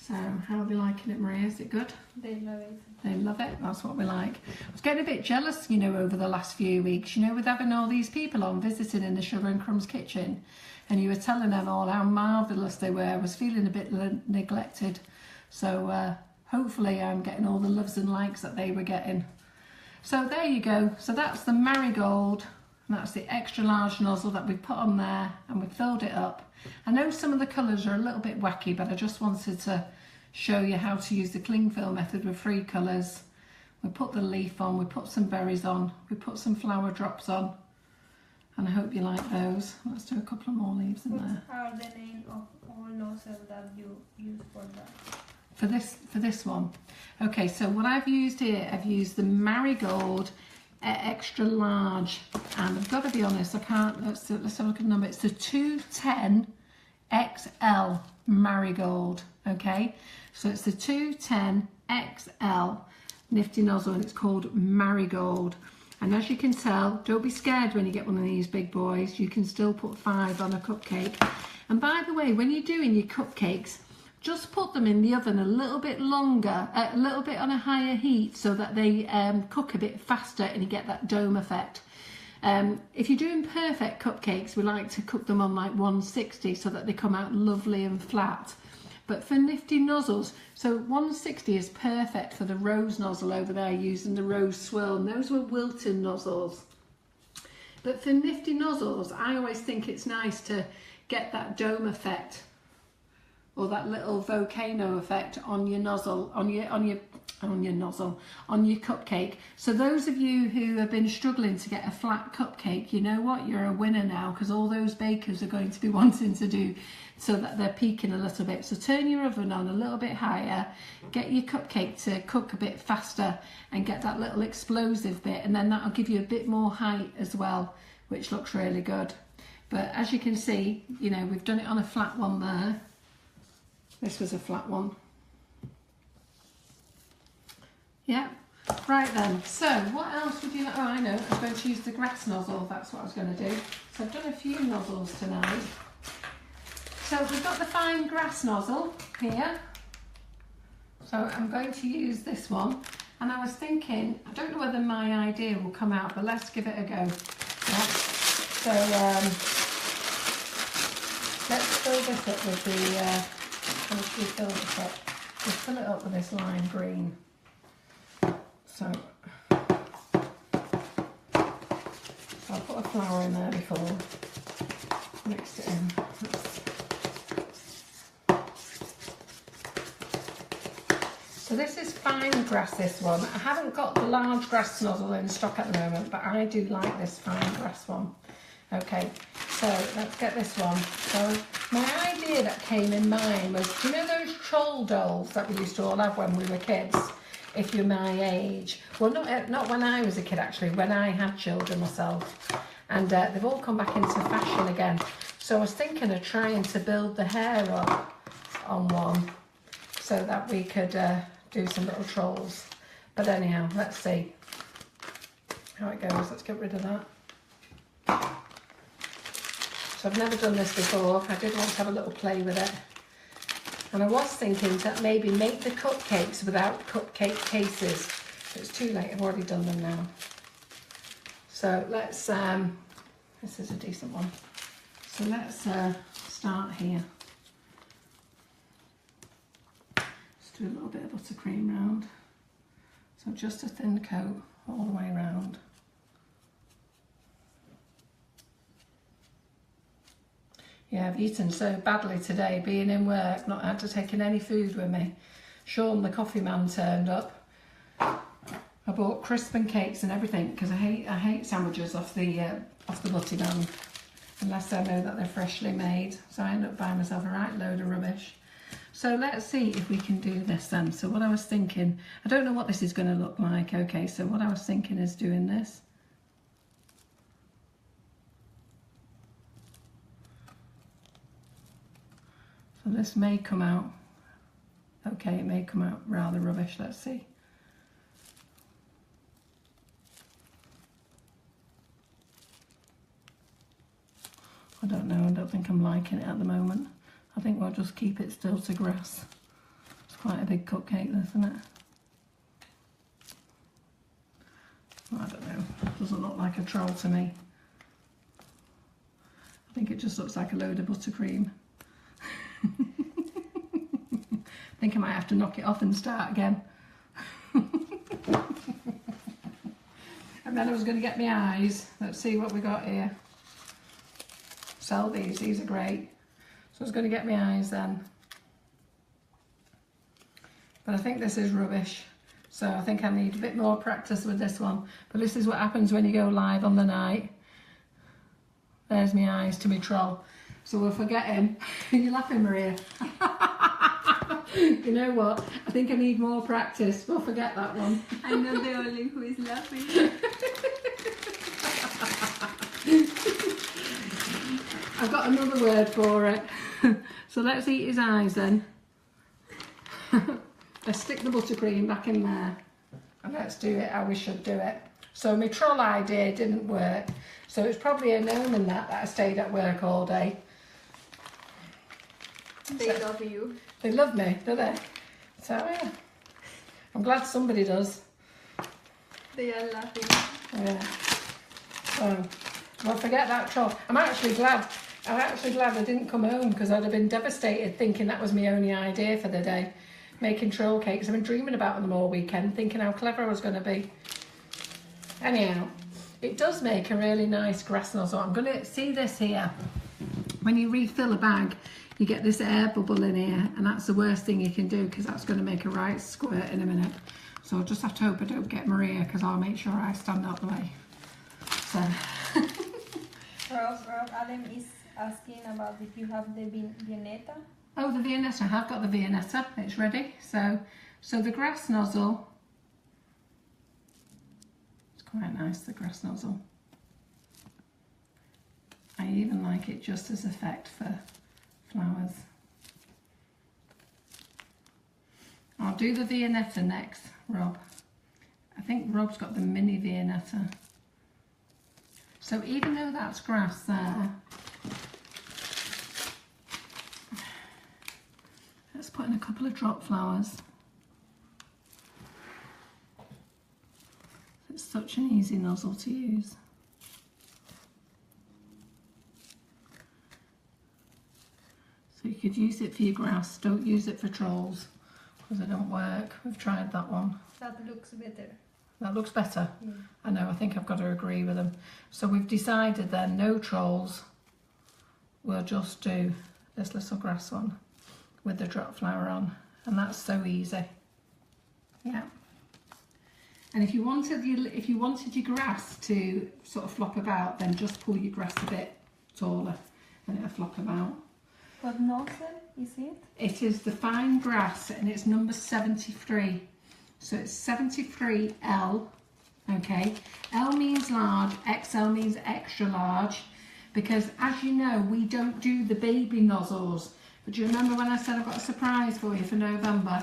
So how are they liking it, Maria? Is it good?
They love it.
They love it, that's what we like. I was getting a bit jealous, you know, over the last few weeks, you know, with having all these people on visiting in the Sugar and Crumbs kitchen, and you were telling them all how marvellous they were. I was feeling a bit neglected, so hopefully I'm getting all the loves and likes that they were getting. So there you go. So that's the marigold, and that's the extra large nozzle that we put on there, and we filled it up. I know some of the colours are a little bit wacky, but I just wanted to show you how to use the cling fill method with 3 colours. We put the leaf on, we put some berries on, we put some flower drops on, and I hope you like those. Let's do a couple of more leaves in there.
What are the name of all nozzles that you use for that?
For this one, okay, so what I've used here, I've used the marigold extra large, and I've got to be honest, I can't, let's have a look at the number. It's the 210 XL marigold. Okay, so it's the 210 XL Nifty Nozzle, and it's called marigold. And as you can tell, don't be scared when you get one of these big boys, you can still put 5 on a cupcake. And by the way, when you're doing your cupcakes, just put them in the oven a little bit longer, a little bit on a higher heat, so that they cook a bit faster and you get that dome effect. If you're doing perfect cupcakes, we like to cook them on like 160 so that they come out lovely and flat. But for Nifty Nozzles, so 160 is perfect for the rose nozzle over there, using the rose swirl, and those were Wilton nozzles. But for Nifty Nozzles, I always think it's nice to get that dome effect, or that little volcano effect on your nozzle, on your cupcake. So those of you who have been struggling to get a flat cupcake, you know what, you're a winner now, because all those bakers are going to be wanting to do so that they're peaking a little bit. So turn your oven on a little bit higher, get your cupcake to cook a bit faster, and get that little explosive bit, and then that'll give you a bit more height as well, which looks really good. But as you can see, you know, we've done it on a flat one there. This was a flat one. Yeah, right then. So what else would you like? Oh, I know, I'm going to use the grass nozzle. That's what I was going to do. So I've done a few nozzles tonight. So we've got the fine grass nozzle here. So I'm going to use this one. And I was thinking, I don't know whether my idea will come out, but let's give it a go. Yeah. So let's fill this up with the... How much do we fill this up? We fill it up with this lime green. So I'll put a flower in there before, mix it in. So this is fine grass, this one. I haven't got the large grass nozzle in stock at the moment, but I do like this fine grass one. Okay, so let's get this one. So my idea that came in mind was, do you know those troll dolls that we used to all have when we were kids? If you're my age. Well, not when I was a kid, actually, when I had children myself. And they've all come back into fashion again. So I was thinking of trying to build the hair up on one so that we could do some little trolls. But anyhow, let's see how it goes. Let's get rid of that. So I've never done this before. I did want to have a little play with it. And I was thinking to maybe make the cupcakes without cupcake cases. But it's too late, I've already done them now. So let's, this is a decent one. So let's start here. Let's do a little bit of buttercream round. So just a thin coat all the way around. Yeah, I've eaten so badly today, being in work, not had to take any food with me. Sean, the coffee man, turned up. I bought crisp and cakes and everything because I hate sandwiches off the butty man unless I know that they're freshly made. So I end up buying myself a right load of rubbish. So let's see if we can do this then. So what I was thinking, I don't know what this is going to look like. Okay, so what I was thinking is doing this. So this may come out, okay, it may come out rather rubbish, let's see. I don't know, I don't think I'm liking it at the moment. I think we'll just keep it still to grass. It's quite a big cupcake, this, isn't it? I don't know, doesn't look like a troll to me. I think it just looks like a load of buttercream. I think I might have to knock it off and start again. And then I was going to get my eyes. Let's see what we got here. Sell these are great. So I was going to get my eyes then. But I think this is rubbish. So I think I need a bit more practice with this one. But this is what happens when you go live on the night. There's my eyes to my troll. So we're forgetting. You're laughing, Maria. You know what? I think I need more practice. We'll forget that one.
I'm not the only who is laughing.
I've got another word for it. So let's eat his eyes then. Let's stick the buttercream back in there. And let's do it how we should do it. So my troll idea didn't work. So it's probably a omen that I stayed at work all day.
They love you.
They love me, do they? So yeah, I'm glad somebody does.
They are laughing.
Yeah. So well, forget that troll. I'm actually glad I didn't come home because I'd have been devastated thinking that was my only idea for the day. Making troll cakes. I've been dreaming about them all weekend, thinking how clever I was going to be. Anyhow, it does make a really nice grass nozzle. I'm going to see this here. When you refill a bag, you get this air bubble in here, and that's the worst thing you can do because that's going to make a right squirt in a minute. So I'll just have to hope I don't get Maria because I'll make sure I stand out the way. So.
Rob, Adam is asking about if you have the Viennetta.
Oh, the Viennetta. I have got the Viennetta. It's ready. So the grass nozzle. It's quite nice, the grass nozzle. I even like it just as effect for flowers. I'll do the Viennetta next, Rob. I think Rob's got the mini Viennetta. So even though that's grass there, let's put in a couple of drop flowers. It's such an easy nozzle to use. So you could use it for your grass, don't use it for trolls because they don't work. We've tried that one.
That looks better.
That looks better.
Yeah.
I know, I think I've got to agree with them. So we've decided then no trolls. We'll just do this little grass one with the drop flower on, and that's so easy. Yeah. And if you wanted your grass to sort of flop about, then just pull your grass a bit taller and it'll flop about.
What nozzle is it?
It is the fine grass and it's number 73. So it's 73L, okay? L means large, XL means extra large, because as you know, we don't do the baby nozzles. But do you remember when I said I've got a surprise for you for November?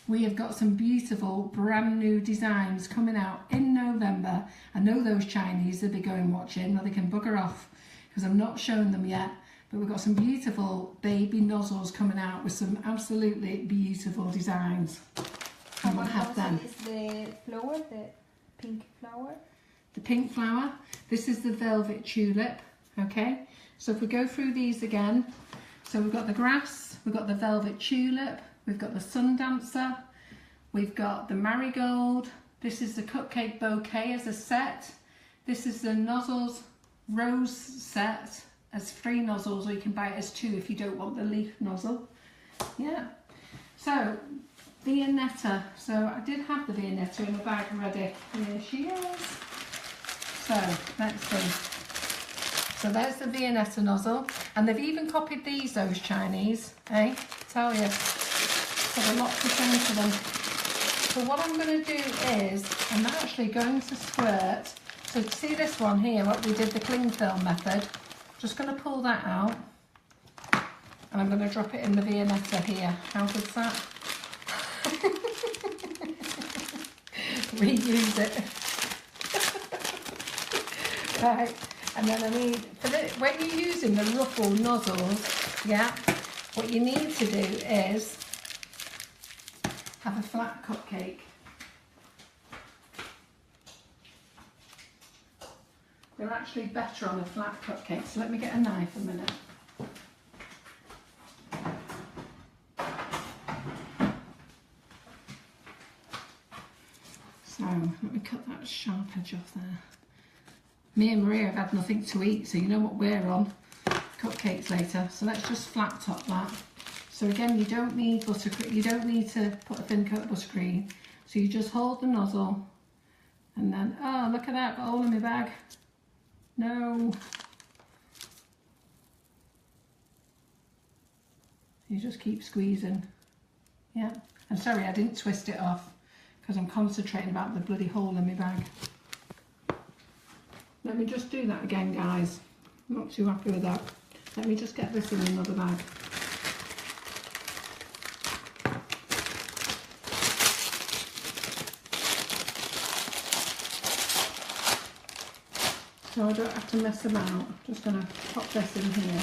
We have got some beautiful brand new designs coming out in November. I know those Chinese, they'll be going watching, or they can bugger off because I'm not showing them yet. But we've got some beautiful baby nozzles coming out with some absolutely beautiful designs. And we'll have them.
Is the flower, the pink flower?
The pink flower. This is the velvet tulip, okay? So if we go through these again, so we've got the grass, we've got the velvet tulip, we've got the sun dancer, we've got the marigold, this is the cupcake bouquet as a set, this is the nozzles rose set, as 3 nozzles, or you can buy it as 2 if you don't want the leaf nozzle. Yeah. So, Viennetta. So I did have the Viennetta in the bag already. Here she is. So, let's see. So there's the Viennetta nozzle. And they've even copied those Chinese. Eh? Tell you. Got a lot to change for them. So what I'm going to do is, I'm actually going to squirt. So see this one here, what we did the cling film method. Just going to pull that out. And I'm going to drop it in the Viennetta here. How good's that? Reuse it. Right, and then I need, when you're using the ruffle nozzles, yeah, what you need to do is have a flat cupcake. They're actually better on a flat cupcake, so let me get a knife a minute. So, let me cut that sharp edge off there. Me and Maria have had nothing to eat, so you know what we're on. Cupcakes later. So let's just flat top that. So again, you don't need buttercream. You don't need to put a thin coat of buttercream. So you just hold the nozzle, and then, oh, look at that, got all in my bag. No. You just keep squeezing. Yeah. I'm sorry, I didn't twist it off, because I'm concentrating about the bloody hole in my bag. Let me just do that again, guys. I'm not too happy with that. Let me just get this in another bag. So I don't have to mess about. I'm just going to pop this in here.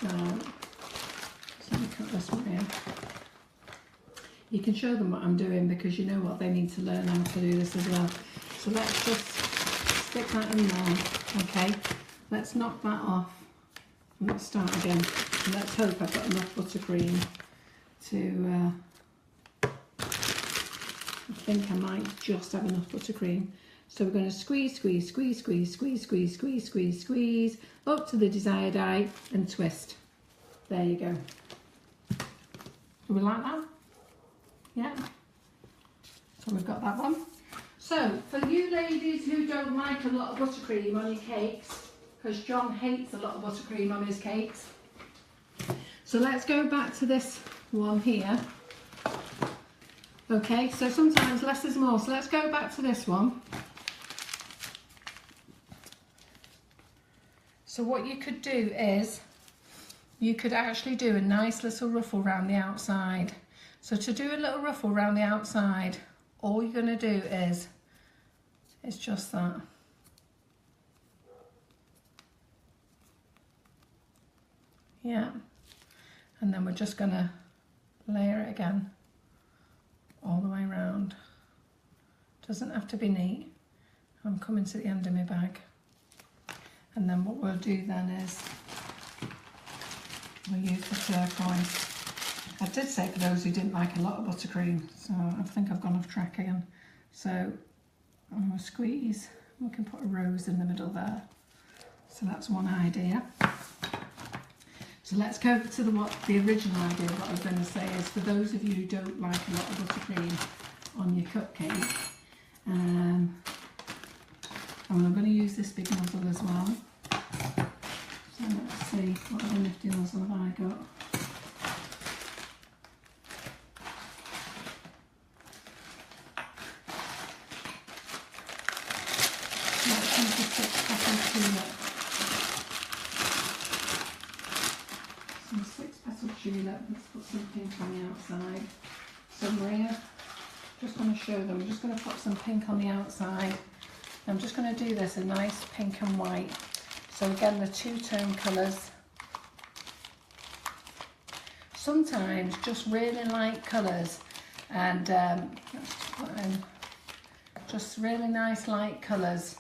So, let me cut this one here. You can show them what I'm doing, because you know what, they need to learn how to do this as well. So let's just stick that in there, okay? Let's knock that off and let's start again. And let's hope I've got enough buttercream to, I think I might just have enough buttercream. So we're going to squeeze, squeeze, squeeze, squeeze, squeeze, squeeze, squeeze, squeeze, squeeze, up to the desired height and twist. There you go. Do we like that? Yeah. So we've got that one. So, for you ladies who don't like a lot of buttercream on your cakes, because John hates a lot of buttercream on his cakes, so let's go back to this one here. Okay, so sometimes less is more, so let's go back to this one. So what you could do is, you could actually do a nice little ruffle around the outside. So to do a little ruffle around the outside, all you're going to do is just that. Yeah. And then we're just going to layer it again all the way around. Doesn't have to be neat. I'm coming to the end of my bag. And then what we'll do then is we'll use the turquoise. I did say for those who didn't like a lot of buttercream, so I think I've gone off track again. So I'm going to squeeze. We can put a rose in the middle there. So that's one idea. So let's go to the original idea. What I was going to say is, for those of you who don't like a lot of buttercream on your cupcake, and I'm going to use this big nozzle as well. So let's see, what other nifty nozzle have I got? Let's use the 6-petal tulip. Some 6-petal tulip. Let's put some pink on the outside. So Maria, just going to show them. I'm just going to put some pink on the outside. I'm just going to do this a nice pink and white. So again, the two-tone colours. Sometimes just really light colours, and let's put in just really nice light colours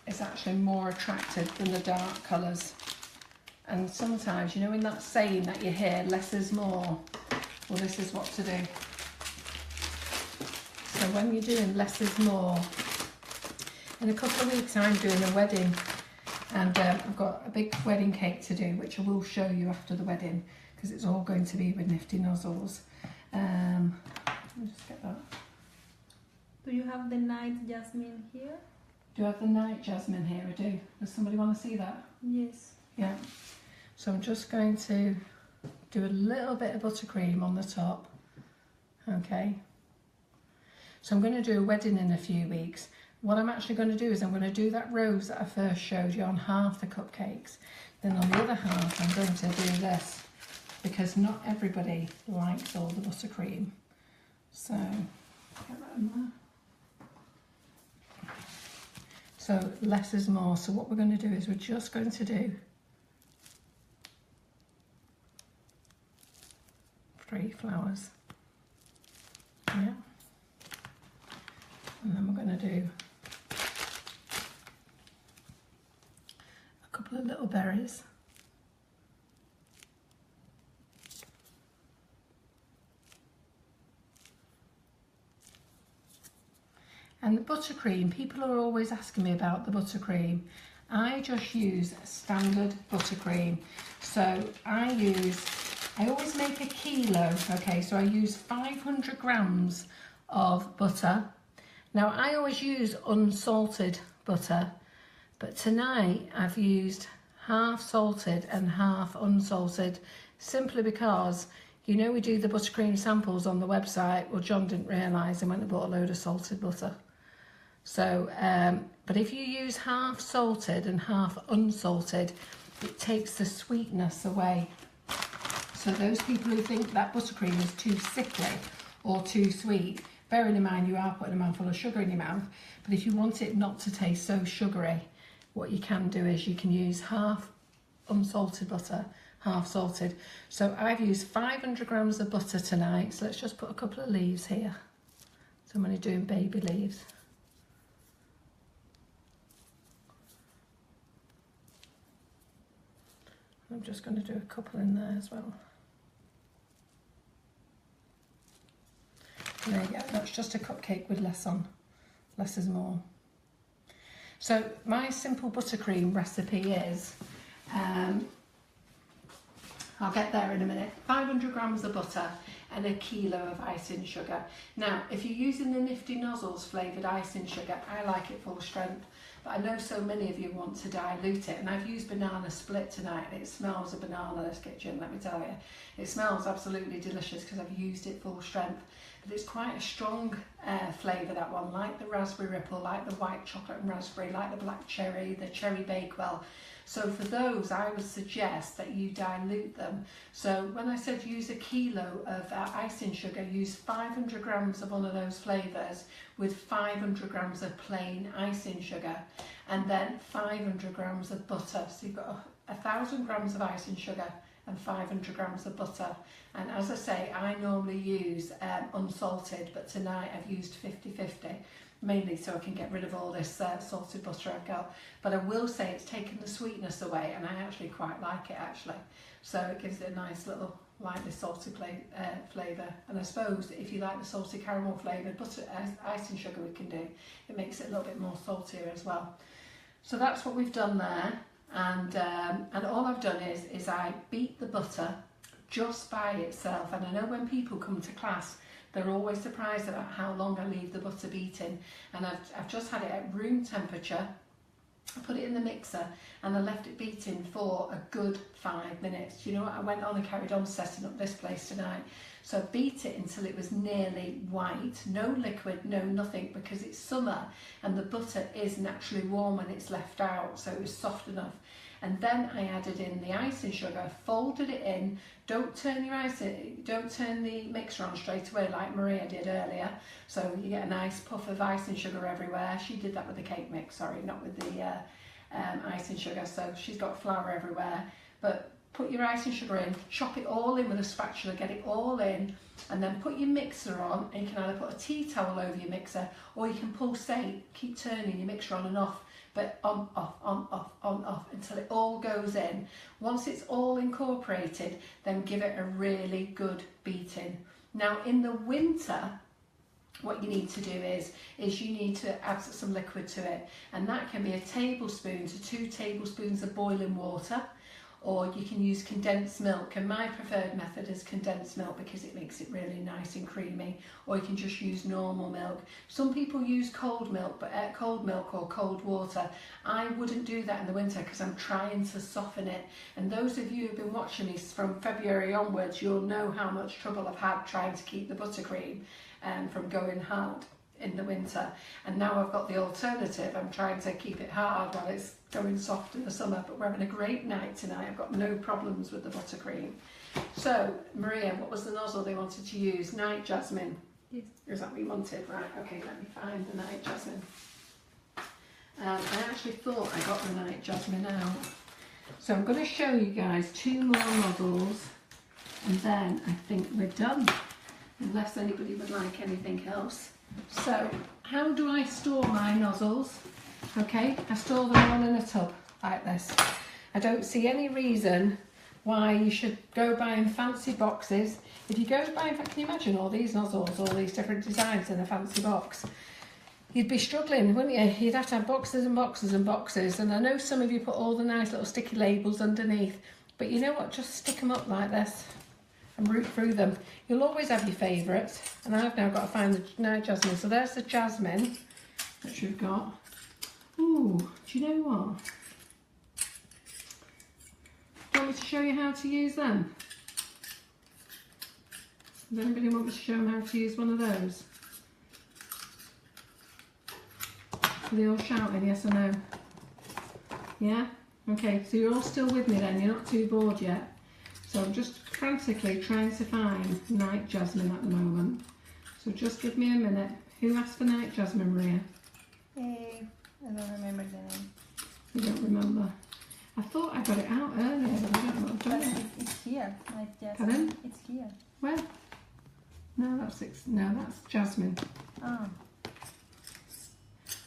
is actually more attractive than the dark colours. And sometimes, you know, in that saying that you hear, less is more, well, this is what to do. So when you're doing less is more, in a couple of weeks I'm doing a wedding, And I've got a big wedding cake to do, which I will show you after the wedding, because it's all going to be with Nifty Nozzles. Let me just get that.
Do you have the night jasmine here?
Do I have the night jasmine here? I do. Does somebody want to see that?
Yes.
Yeah. So I'm just going to do a little bit of buttercream on the top. Okay. So I'm going to do a wedding in a few weeks. What I'm actually going to do is I'm going to do that rose that I first showed you on half the cupcakes. Then on the other half I'm going to do this, because not everybody likes all the buttercream. So get that in there. So less is more. So what we're going to do is we're just going to do 3 flowers. Yeah. And then we're going to do a couple of little berries. And the buttercream, people are always asking me about the buttercream. I just use standard buttercream. So I always make a kilo, okay, so I use 500 grams of butter. Now I always use unsalted butter, but tonight I've used half salted and half unsalted, simply because, you know, we do the buttercream samples on the website. Well, John didn't realise and went and bought a load of salted butter. So, but if you use half salted and half unsalted, it takes the sweetness away. So those people who think that buttercream is too sickly or too sweet, bearing in mind you are putting a mouthful of sugar in your mouth, but if you want it not to taste so sugary, what you can do is you can use half unsalted butter, half salted. So I've used 500 grams of butter tonight. So let's just put a couple of leaves here. So I'm only doing baby leaves. I'm just going to do a couple in there as well. And there you go, that's just a cupcake with less on. Less is more. So my simple buttercream recipe is, I'll get there in a minute, 500 grams of butter and a kilo of icing sugar. Now, if you're using the Nifty Nozzles flavoured icing sugar, I like it full strength. But I know so many of you want to dilute it, and I've used banana split tonight, and it smells of banana, this kitchen, let me tell you. It smells absolutely delicious because I've used it full strength. But it's quite a strong flavour, that one, like the raspberry ripple, like the white chocolate and raspberry, like the black cherry, the cherry bakewell. So for those, I would suggest that you dilute them. So when I said use a kilo of icing sugar, use 500 grams of one of those flavours with 500 grams of plain icing sugar, and then 500 grams of butter. So you've got 1,000 grams of icing sugar and 500 grams of butter. And as I say, I normally use unsalted, but tonight I've used 50-50. Mainly so I can get rid of all this salted butter I've got. But I will say it's taken the sweetness away, and I actually quite like it actually. So it gives it a nice little lightly salted flavour. And I suppose if you like the salty caramel flavoured butter icing sugar we can do, it makes it a little bit more saltier as well. So that's what we've done there. And all I've done is I beat the butter just by itself. And I know when people come to class, they're always surprised about how long I leave the butter beating. And I've just had it at room temperature. I put it in the mixer and I left it beating for a good 5 minutes. You know what? I went on and carried on setting up this place tonight. So I beat it until it was nearly white. No liquid, no nothing, because it's summer and the butter is naturally warm when it's left out. So it was soft enough. And then I added in the icing sugar, folded it in. Don't turn the mixer on straight away like Maria did earlier. So you get a nice puff of icing sugar everywhere. She did that with the cake mix, sorry, not with the icing sugar. So she's got flour everywhere. But put your icing sugar in, chop it all in with a spatula, get it all in, and then put your mixer on. And you can either put a tea towel over your mixer, or you can pulsate, keep turning your mixer on and off. But on, off, on, off, on, off, until it all goes in. Once it's all incorporated, then give it a really good beating. Now in the winter, what you need to do is you need to add some liquid to it, and that can be a tablespoon to 2 tablespoons of boiling water, or you can use condensed milk, and my preferred method is condensed milk because it makes it really nice and creamy, or you can just use normal milk. Some people use cold milk, but cold milk or cold water. I wouldn't do that in the winter because I'm trying to soften it, and those of you who've been watching me from February onwards, you'll know how much trouble I've had trying to keep the buttercream from going hard in the winter, and now I've got the alternative. I'm trying to keep it hard while it's going soft in the summer, but we're having a great night tonight. I've got no problems with the buttercream. So Maria, what was the nozzle they wanted to use? Night Jasmine.
Yes.
Is that what you wanted? Right, okay, let me find the Night Jasmine. I actually thought I got the Night Jasmine out, so I'm going to show you guys 2 more nozzles, and then I think we're done, unless anybody would like anything else. So how do I store my nozzles? Okay, I store them all in a tub like this. I don't see any reason why you should go buying fancy boxes. If you go buying, can you imagine all these nozzles, all these different designs in a fancy box? You'd be struggling, wouldn't you? You'd have to have boxes and boxes and boxes, and I know some of you put all the nice little sticky labels underneath, but you know what, just stick them up like this and root through them. You'll always have your favourites, and I've now got to find the Night Jasmine. So there's the jasmine that you've got. Ooh, do you know what? Do you want me to show you how to use them? Does anybody want me to show them how to use one of those? Are they all shouting yes or no? Yeah? Okay, so you're all still with me then, you're not too bored yet. So I'm just frantically trying to find Night Jasmine at the moment. So just give me a minute. Who asked for Night Jasmine, Maria?
I don't remember the name.
You don't remember? I thought I got it out earlier, but I don't know what I've done it.
It's here, Night Jasmine.
Pardon?
It's here.
Where? No, that's that's Jasmine.
Ah.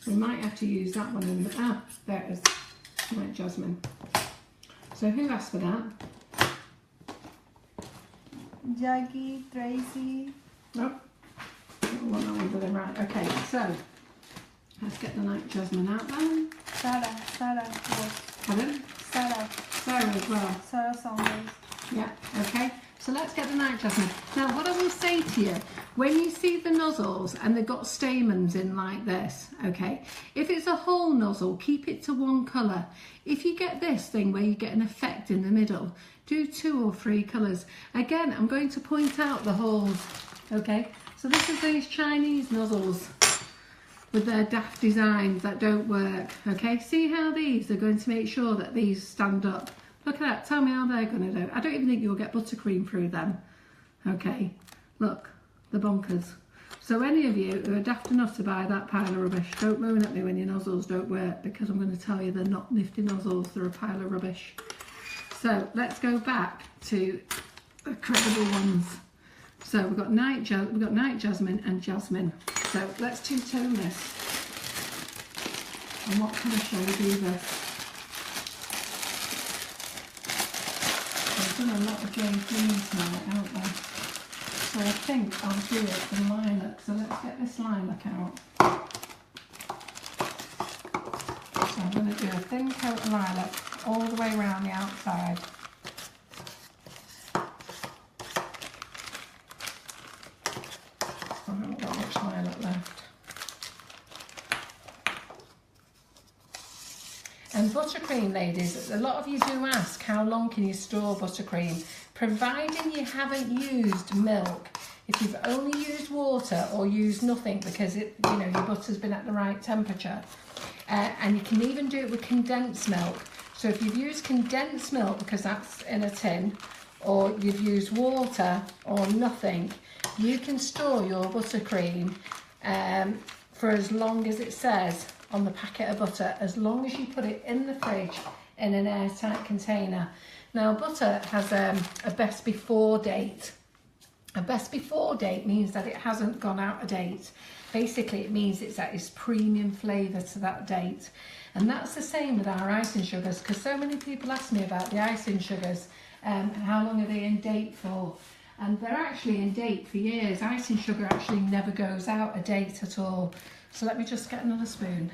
We might have to use that one in the... there it is. Night Jasmine. So who asked for that?
Jackie, Tracy.
Nope. Right, okay, so let's get the Night Jasmine out then.
Sarah.
Pardon?
Sarah
as well.
Sarah Saunders.
Yeah, okay. So let's get the Night Jasmine. Now what I will say to you, when you see the nozzles and they've got stamens in like this, okay, if it's a whole nozzle, keep it to one colour. If you get this thing where you get an effect in the middle, do 2 or 3 colours. Again, I'm going to point out the holes, okay? So this is these Chinese nozzles with their daft designs that don't work, okay? See how these are going to make sure that these stand up. Look at that, tell me how they're going to do. I don't even think you'll get buttercream through them, okay? Look, the bonkers. So any of you who are daft enough to buy that pile of rubbish, don't moan at me when your nozzles don't work, because I'm going to tell you they're not nifty nozzles, they're a pile of rubbish. So let's go back to the credible ones. So we've got Night Jasmine and Jasmine. So let's two-tone this. And what colour shall we do this? I've done a lot of jade green tonight, haven't I? So I think I'll do it in lilac. So let's get this lilac out. So I'm going to do a thin coat of lilac all the way around the outside. I haven't got much lilac left. And buttercream, ladies, a lot of you do ask how long can you store buttercream, providing you haven't used milk. If you've only used water or used nothing because your butter's been at the right temperature, and you can even do it with condensed milk. So if you've used condensed milk because that's in a tin, or you've used water or nothing, you can store your buttercream for as long as it says on the packet of butter, as long as you put it in the fridge in an airtight container. Now butter has a best before date. A best before date means that it hasn't gone out of date. Basically it means it's at its premium flavour to that date. And that's the same with our icing sugars, because so many people ask me about the icing sugars, how long are they in date for? and they're actually in date for years. Icing sugar actually never goes out of date at all. So let me just get another spoon.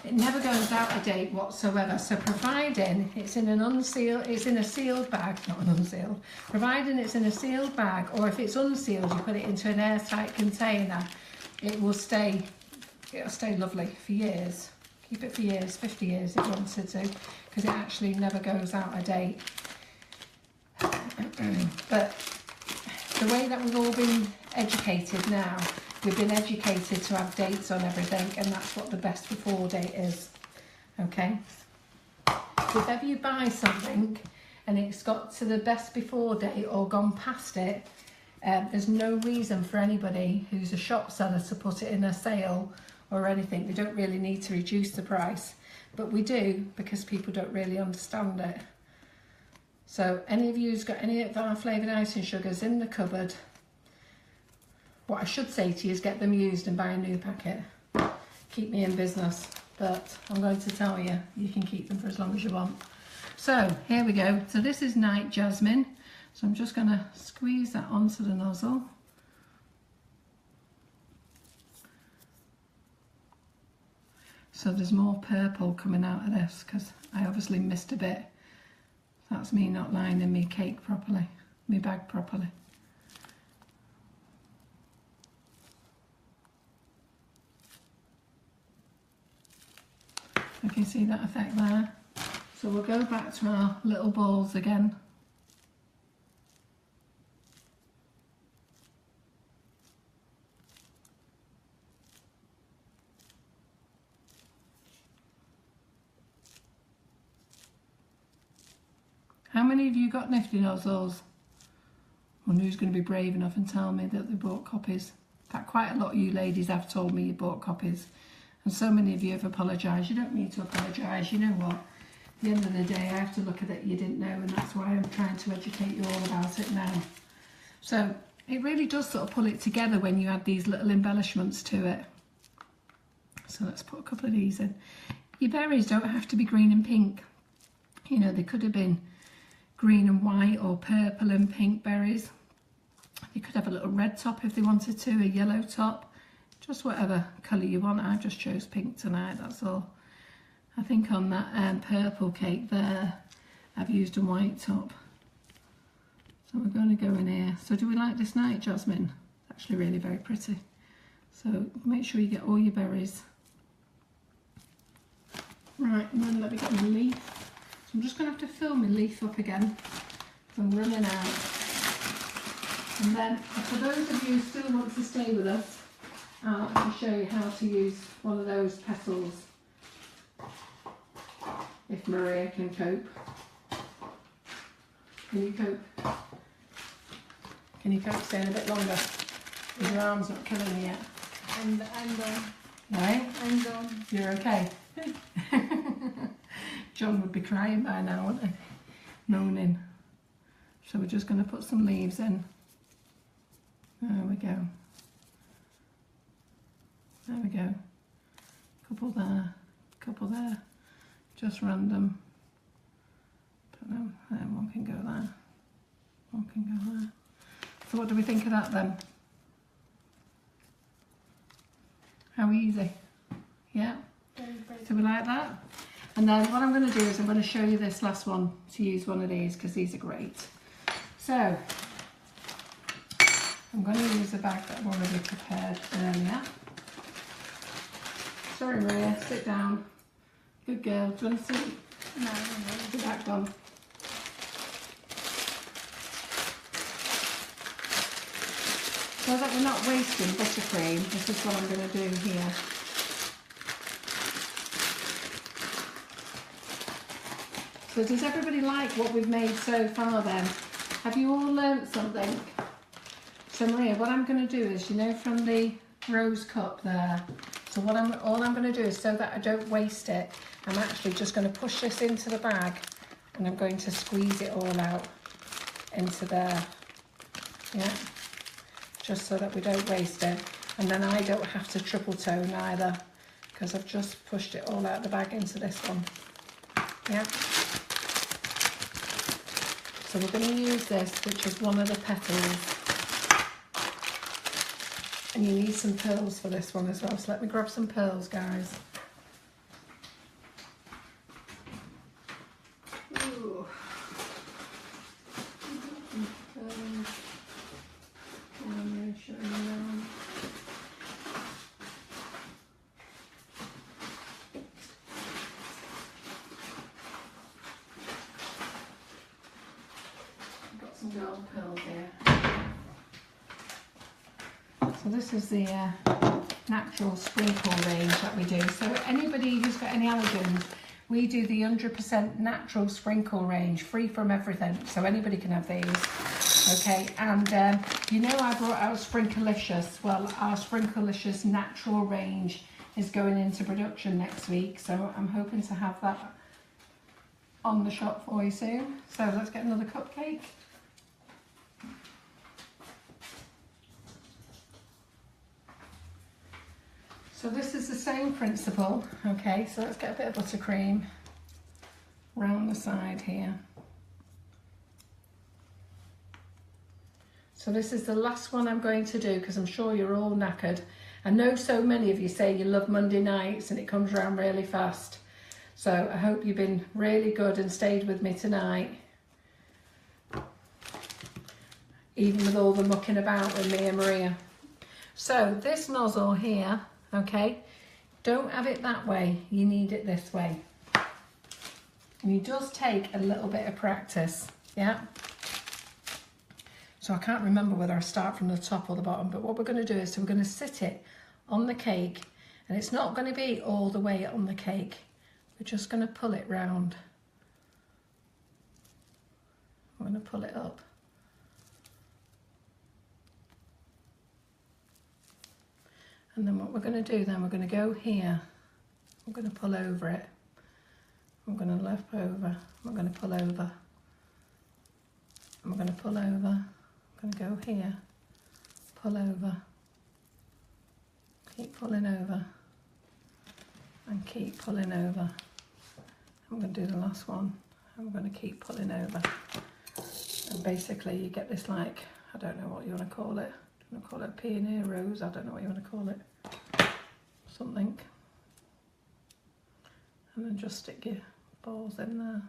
It never goes out of date whatsoever. So providing it's in an unsealed, it's in a sealed bag, not an unsealed, providing it's in a sealed bag, or if it's unsealed, you put it into an airtight container, it will stay, it'll stay lovely for years. Keep it for years, 50 years if you wanted to, because it actually never goes out of date. But the way that we've all been educated now, we've been educated to have dates on everything, and that's what the best before date is. Okay? So if ever you buy something and it's got to the best before date or gone past it, there's no reason for anybody who's a shop seller to put it in a sale or anything. They don't really need to reduce the price, but we do because people don't really understand it. So any of you who's got any of our flavoured icing sugars in the cupboard, what I should say to you is get them used and buy a new packet. Keep me in business, but I'm going to tell you, you can keep them for as long as you want. So here we go. So this is Night Jasmine. So I'm just going to squeeze that onto the nozzle. So there's more purple coming out of this because I obviously missed a bit. That's me not lining my cake properly, my bag properly. You can see that effect there. So we'll go back to our little balls again. How many of you got Nifty Nozzles? Wonder who's going to be brave enough and tell me that they bought copies. In fact, quite a lot of you ladies have told me you bought copies. And so many of you have apologised. You don't need to apologise. You know what? At the end of the day, I have to look at it you didn't know, and that's why I'm trying to educate you all about it now. So it really does sort of pull it together when you add these little embellishments to it. So let's put a couple of these in. Your berries don't have to be green and pink. You know, they could have been green and white or purple and pink berries. You could have a little red top if they wanted to, a yellow top, just whatever colour you want. I just chose pink tonight, that's all. I think on that purple cake there, I've used a white top. So we're going to go in here. So do we like this Night Jasmine? It's actually really very pretty. So make sure you get all your berries. Right, and then let me get my leaf. So I'm just going to have to fill my leaf up again. I'm running out. And then for those of you who still want to stay with us, I'll actually show you how to use one of those petals. If Maria can cope. Can you cope? Can you cope staying a bit longer? Is your arm's not killing you yet?
I'm done.
Right?
I'm done.
You're okay? John would be crying by now, wouldn't he? Moaning. So we're just going to put some leaves in. There we go. There we go. Couple there, couple there. Just random. Put them there, one can go there. One can go there. So what do we think of that then? How easy? Yeah? So we like that? And then what I'm going to do is I'm going to show you this last one to use one of these because these are great. So I'm going to use the bag that I've already prepared earlier. Sorry Maria, sit down. Good girl. Do you want to sit?
No,
Sit back on. So that we're not wasting buttercream, this is what I'm going to do here. So does everybody like what we've made so far then? Have you all learnt something? So Maria, what I'm going to do is, you know, from the rose cup there, so all I'm going to do is, so that I don't waste it, I'm actually just going to push this into the bag and I'm going to squeeze it all out into there. Yeah, just so that we don't waste it. And then I don't have to triple tone either because I've just pushed it all out the bag into this one. Yeah. So we're going to use this, which is one of the petals. And you need some pearls for this one as well. So let me grab some pearls, guys. Ooh. Pearls. I'm going to show you around. I've got some gold pearls here. So this is the natural sprinkle range that we do. So anybody who's got any allergens, we do the 100% natural sprinkle range, free from everything. So anybody can have these, okay? And you know I brought out Sprinklicious. Well, our Sprinklicious natural range is going into production next week. So I'm hoping to have that on the shop for you soon. So let's get another cupcake. So this is the same principle, okay, so let's get a bit of buttercream round the side here. So this is the last one I'm going to do because I'm sure you're all knackered. I know so many of you say you love Monday nights and it comes around really fast. So I hope you've been really good and stayed with me tonight. Even with all the mucking about with me and Maria. So this nozzle here, okay, don't have it that way, you need it this way. And it does take a little bit of practice, yeah? So I can't remember whether I start from the top or the bottom, but what we're going to do is we're going to sit it on the cake, and it's not going to be all the way on the cake. We're just going to pull it round. I'm going to pull it up. And then what we're going to do then, we're going to go here, we're going to pull over it, we're going to left over, we're going to pull over, and we're going to pull over, we're going to go here, pull over, keep pulling over, and keep pulling over. I'm going to do the last one, and we're going to keep pulling over. And basically you get this, like, I don't know what you want to call it. I'm going to call it a peony rose, I don't know what you want to call it, something. And then just stick your balls in there.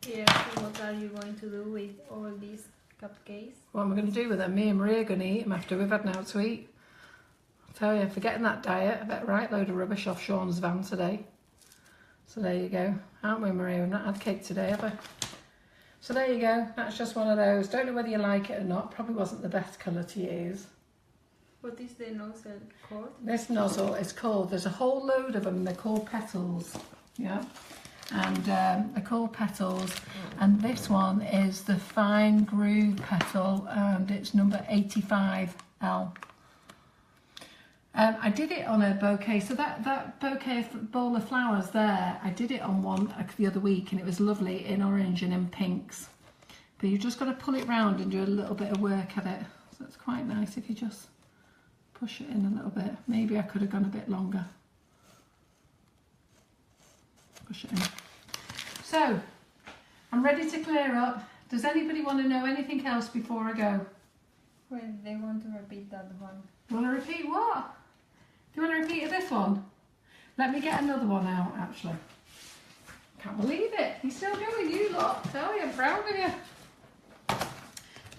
Yeah, so what are you going to do with all these cupcakes?
What am I going to do with them? Me and Maria are going to eat them after we've had now to eat. I tell you, forgetting that diet, I bet a right load of rubbish off Sean's van today. So there you go, aren't we, Maria? We've not had cake today, have we? So there you go, that's just one of those. Don't know whether you like it or not, probably wasn't the best colour to use.
What is the nozzle called?
This nozzle is called, there's a whole load of them, they're called petals, yeah. And they're called petals, and this one is the fine groove petal, and it's number 85L. I did it on a bouquet, so that bouquet ball of flowers there, I did it on one the other week, and it was lovely in orange and in pinks. But you've just got to pull it round and do a little bit of work at it. So it's quite nice if you just push it in a little bit. Maybe I could have gone a bit longer. Push it in. So, I'm ready to clear up. Does anybody want to know anything else before I go?
Well, they want to repeat that one.
Want to repeat what? Do you want to repeat this one? Let me get another one out, actually. Can't believe it. You're still going, you lot. I tell you, I'm proud of you.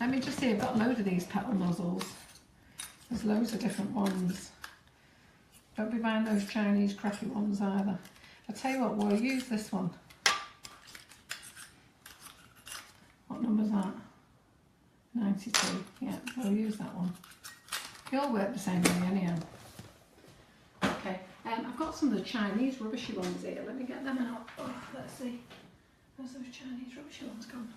Let me just see, I've got a load of these petal nozzles. There's loads of different ones. Don't be buying those Chinese crappy ones either. I'll tell you what, we'll use this one. What number's that? 92. Yeah, we'll use that one. They all work the same way anyhow. Okay, I've got some of the Chinese rubbishy ones here. Let me get them out. Oh, let's see. Where's those Chinese rubbishy ones gone?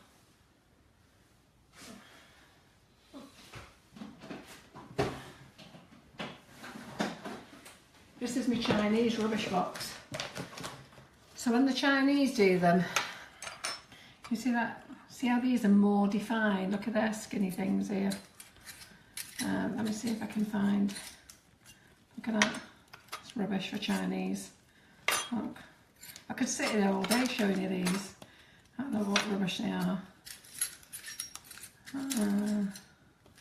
This is my Chinese rubbish box. So when the Chinese do them, you see that? See how these are more defined? Look at their skinny things here. Let me see if I can find. Look at that. It's rubbish for Chinese. Look. I could sit here all day showing you these. I don't know what rubbish they are.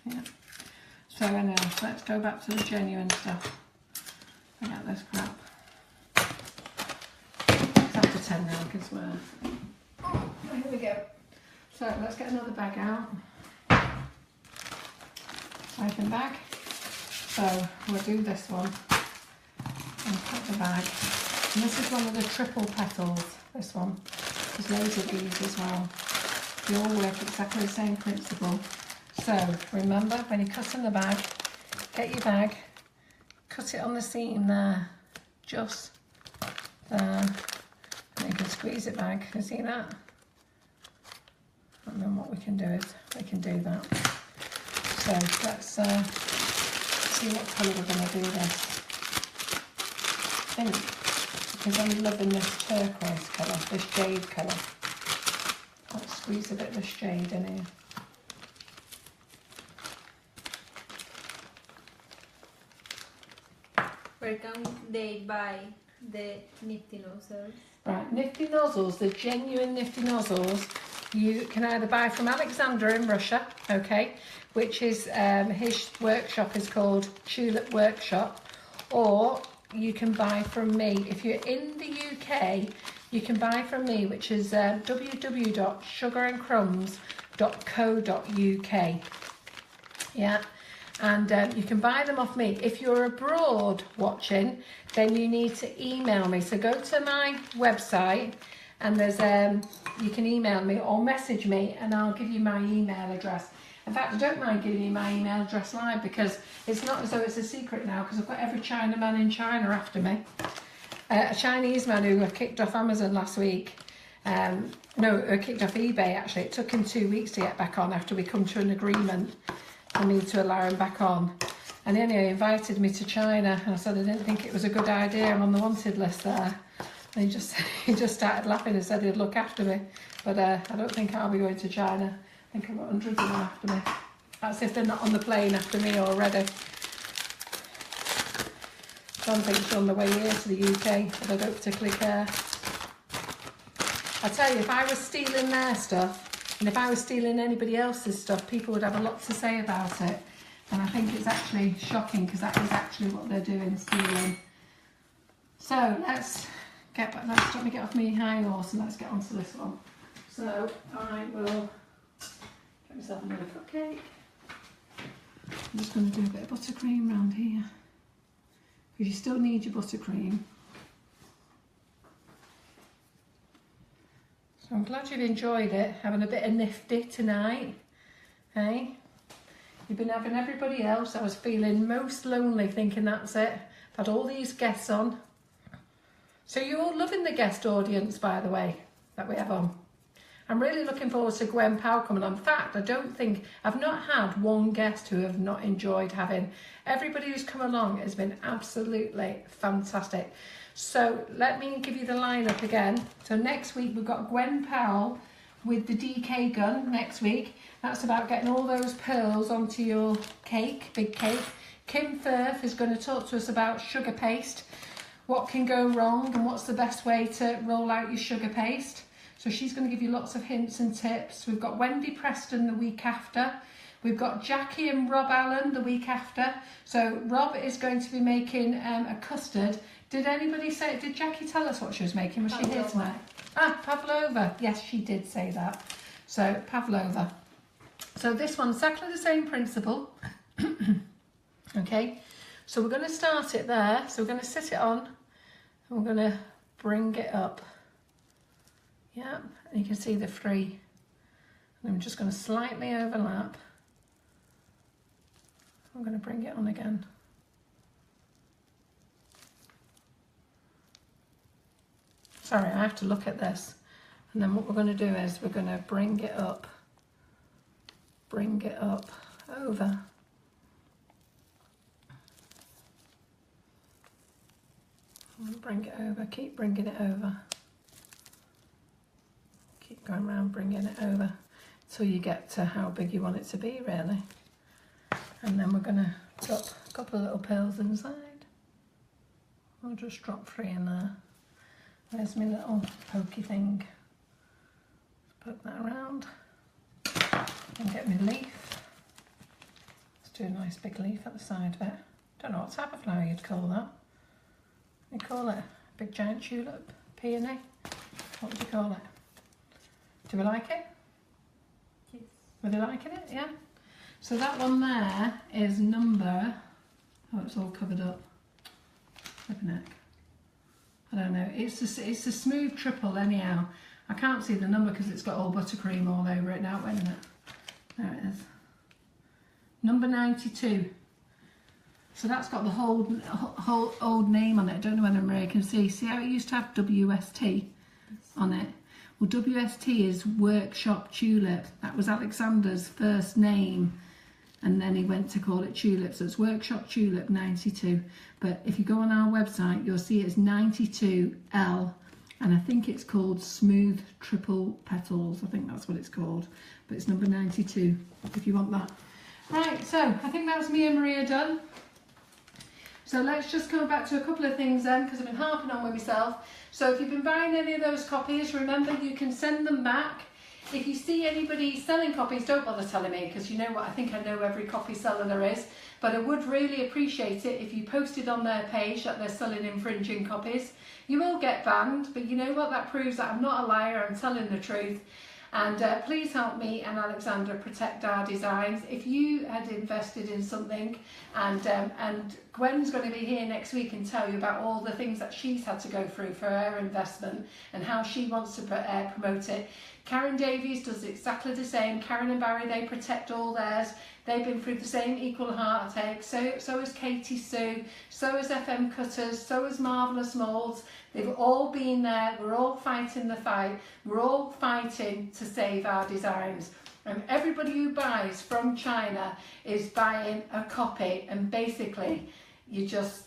Yeah. So anyway, let's go back to the genuine stuff. Forget this crap. It's after 10 now because we're... Oh, here we go. So let's get another bag out. Open bag. So we'll do this one and cut the bag. And this is one of the triple petals, this one. There's loads of these as well. They all work exactly the same principle. So remember, when you're cutting the bag, get your bag, cut it on the seam there, just there. And you can squeeze it back, you see that? And then what we can do is, we can do that. So let's see what colour we're going to do this. I think, because I'm loving this turquoise colour, this jade colour. Let's squeeze a bit of this jade in here.
Where can they buy the Nifty Nozzles?
Right, Nifty Nozzles, the genuine Nifty Nozzles, you can either buy from Alexander in Russia, okay, which is, his workshop is called Tulip Workshop, or you can buy from me. If you're in the UK, you can buy from me, which is www.sugarandcrumbs.co.uk. Yeah, and you can buy them off me. If you're abroad watching, then you need to email me. So go to my website and there's you can email me or message me and I'll give you my email address. In fact, I don't mind giving you my email address live because it's not as though it's a secret now because I've got every Chinaman in China after me. A Chinese man who kicked off Amazon last week. Kicked off eBay actually. It took him 2 weeks to get back on after we come to an agreement for me to allow him back on. And then he invited me to China and I said I didn't think it was a good idea. I'm on the wanted list there. And he just started laughing and said he'd look after me. But I don't think I'll be going to China. I think I've got hundreds of them after me. That's if they're not on the plane after me already. John thinks she's on the way here to the UK, but I don't particularly care. I tell you, if I was stealing their stuff, and if I was stealing anybody else's stuff, people would have a lot to say about it. And I think it's actually shocking because that is actually what they're doing, stealing. So let's get back, let me get off my high horse and let's get onto this one. So I will get myself another cupcake. I'm just going to do a bit of buttercream around here. Because you still need your buttercream. So I'm glad you've enjoyed it, having a bit of nifty tonight. Hey? You've been having everybody else. I was feeling most lonely thinking that's it. I've had all these guests on. So you're all loving the guest audience, by the way, that we have on. I'm really looking forward to Gwen Powell coming on. In fact, I've not had one guest who have not enjoyed having. Everybody who's come along has been absolutely fantastic. So let me give you the lineup again. So next week we've got Gwen Powell with the DK gun next week. That's about getting all those pearls onto your cake, big cake. Kim Firth is going to talk to us about sugar paste. What can go wrong and what's the best way to roll out your sugar paste. So she's going to give you lots of hints and tips. We've got Wendy Preston the week after. We've got Jackie and Rob Allen the week after. So Rob is going to be making a custard. Did Jackie tell us what she was making? Was she here tonight? Ah, pavlova. Yes, she did say that. So pavlova. So this one's exactly the same principle. Okay. So we're going to start it there. So we're going to sit it on and we're going to bring it up. Yeah, and you can see the three. And I'm just going to slightly overlap. I'm going to bring it on again. Sorry, I have to look at this. And then what we're going to do is we're going to bring it up over. I'm going to bring it over, keep bringing it over. Keep going around bringing it over until you get to how big you want it to be, really. And then we're going to drop a couple of little pearls inside. I'll just drop 3 in there. There's my little pokey thing. put that around and get my leaf. Let's do a nice big leaf at the side of it. Don't know what type of flower you'd call that. You call it a big giant tulip, peony? What would you call it? Do we like it?
Yes.
Were they liking it? Yeah. So that one there is number, oh, it's all covered up. Flipping it. I don't know. It's a smooth triple anyhow. I can't see the number because it's got all buttercream all over it now. Wait a minute. There it is. Number 92. So that's got the whole old name on it. I don't know whether Maria can see. See how it used to have WST on it? Well, WST is Workshop Tulip. That was Alexander's first name, and then he went to call it Tulip. So it's Workshop Tulip 92. But if you go on our website, you'll see it's 92L, and I think it's called Smooth Triple Petals. I think that's what it's called. But it's number 92 if you want that. Right, so I think that's me and Maria done. So let's just go back to a couple of things then, because I've been harping on with myself. So if you've been buying any of those copies, remember you can send them back. If you see anybody selling copies, don't bother telling me, because you know what, I think I know every copy seller there is. But I would really appreciate it if you posted on their page that they're selling infringing copies. You will get banned, but you know what, that proves that I'm not a liar, I'm telling the truth. And please help me and Alexandra protect our designs. If you had invested in something, and Gwen's going to be here next week and tell you about all the things that she's had to go through for her investment and how she wants to promote it. Karen Davies does exactly the same. Karen and Barry, they protect all theirs. They've been through the same equal heartache. So has Katie Sue, so has FM Cutters, so has Marvellous Moulds. They've all been there. We're all fighting the fight. We're all fighting to save our designs. And everybody who buys from China is buying a copy, and basically you're just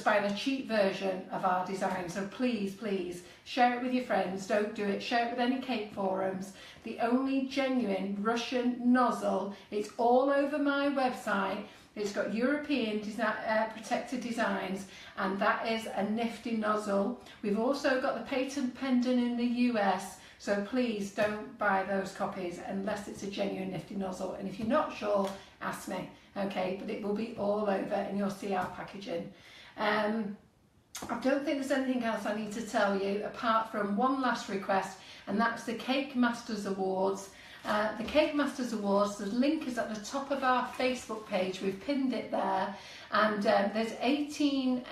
buying a cheap version of our design. So please, please share it with your friends. Don't do it. Share it with any cake forums. The only genuine Russian nozzle. It's all over my website. It's got European protected designs, and that is a Nifty nozzle. We've also got the patent pending in the US. So please don't buy those copies unless it's a genuine Nifty nozzle. And if you're not sure, ask me, okay? But it will be all over and you'll see our packaging. I don't think there's anything else I need to tell you apart from one last request, and that's the Cake Masters Awards. The Cake Masters Awards, the link is at the top of our Facebook page. We've pinned it there, and there's 18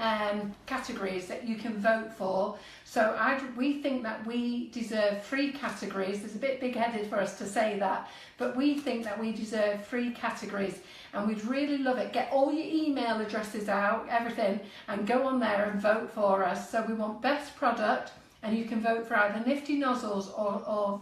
categories that you can vote for. So we think that we deserve 3 categories. It's a bit big-headed for us to say that, but we think that we deserve 3 categories, and we'd really love it. Get all your email addresses out, everything, and go on there and vote for us. So we want best product, and you can vote for either Nifty Nozzles or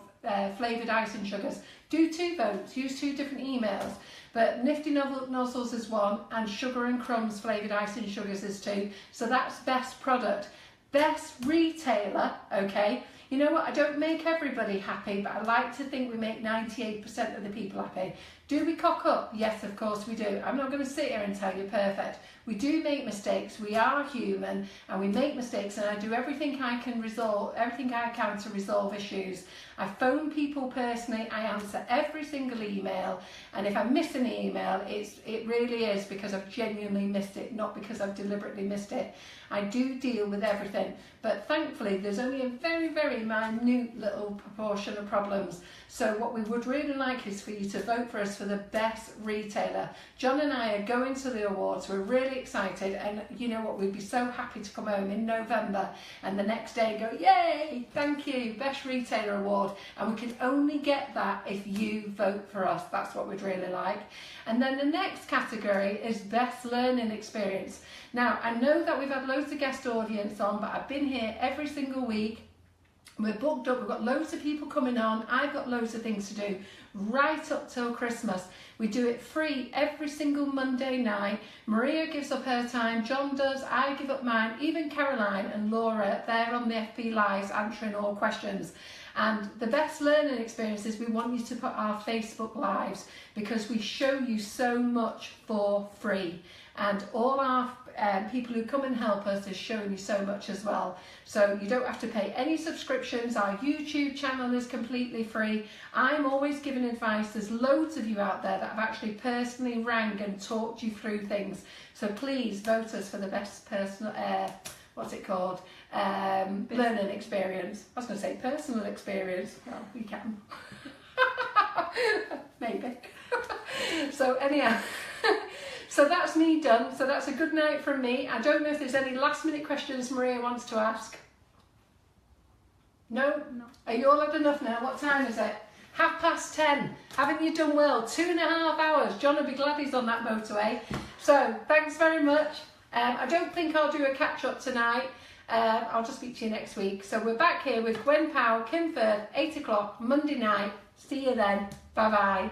flavoured icing sugars. Do 2 votes, use 2 different emails, but Nifty Nozzles is 1 and Sugar and Crumbs flavoured icing sugars is 2. So that's best product. Best retailer, okay, you know what, I don't make everybody happy, but I like to think we make 98% of the people happy. Do we cock up? Yes, of course we do. I'm not going to sit here and tell you perfect. We do make mistakes. We are human, and we make mistakes, and I do everything I can to resolve issues. I phone people personally. I answer every single email, and if I miss an email, it really is because I've genuinely missed it, not because I've deliberately missed it. I do deal with everything, but thankfully there's only a very, very minute little proportion of problems. So what we would really like is for you to vote for us for the best retailer. John and I are going to the awards. We're really excited, and you know what, we'd be so happy to come home in November and the next day go, yay, thank you, best retailer award. And we can only get that if you vote for us. That's what we'd really like. And then the next category is best learning experience. Now, I know that we've had loads of guest audience on, but I've been here every single week. We're booked up, we've got loads of people coming on, I've got loads of things to do right up till Christmas. We do it free every single Monday night. Maria gives up her time, John does, I give up mine, even Caroline and Laura, they're on the FB Lives answering all questions. And the best learning experience is we want you to put our Facebook Lives, because we show you so much for free. And all our people who come and help us has shown you so much as well. So you don't have to pay any subscriptions. Our YouTube channel is completely free. I'm always giving advice. There's loads of you out there that have actually personally rang and talked you through things. So please vote us for the best personal, what's it called? Learning experience. I was going to say personal experience. Well, we can. Maybe. So anyhow, so that's me done. So that's a good night from me. I don't know if there's any last minute questions Maria wants to ask. No?
No.
Are you all had enough now? What time is it? 10:30. Haven't you done well? 2.5 hours. John will be glad he's on that motorway. So thanks very much. I don't think I'll do a catch up tonight. I'll just speak to you next week. So we're back here with Gwen Powell, Kim Firth, 8 o'clock, Monday night. See you then. Bye bye.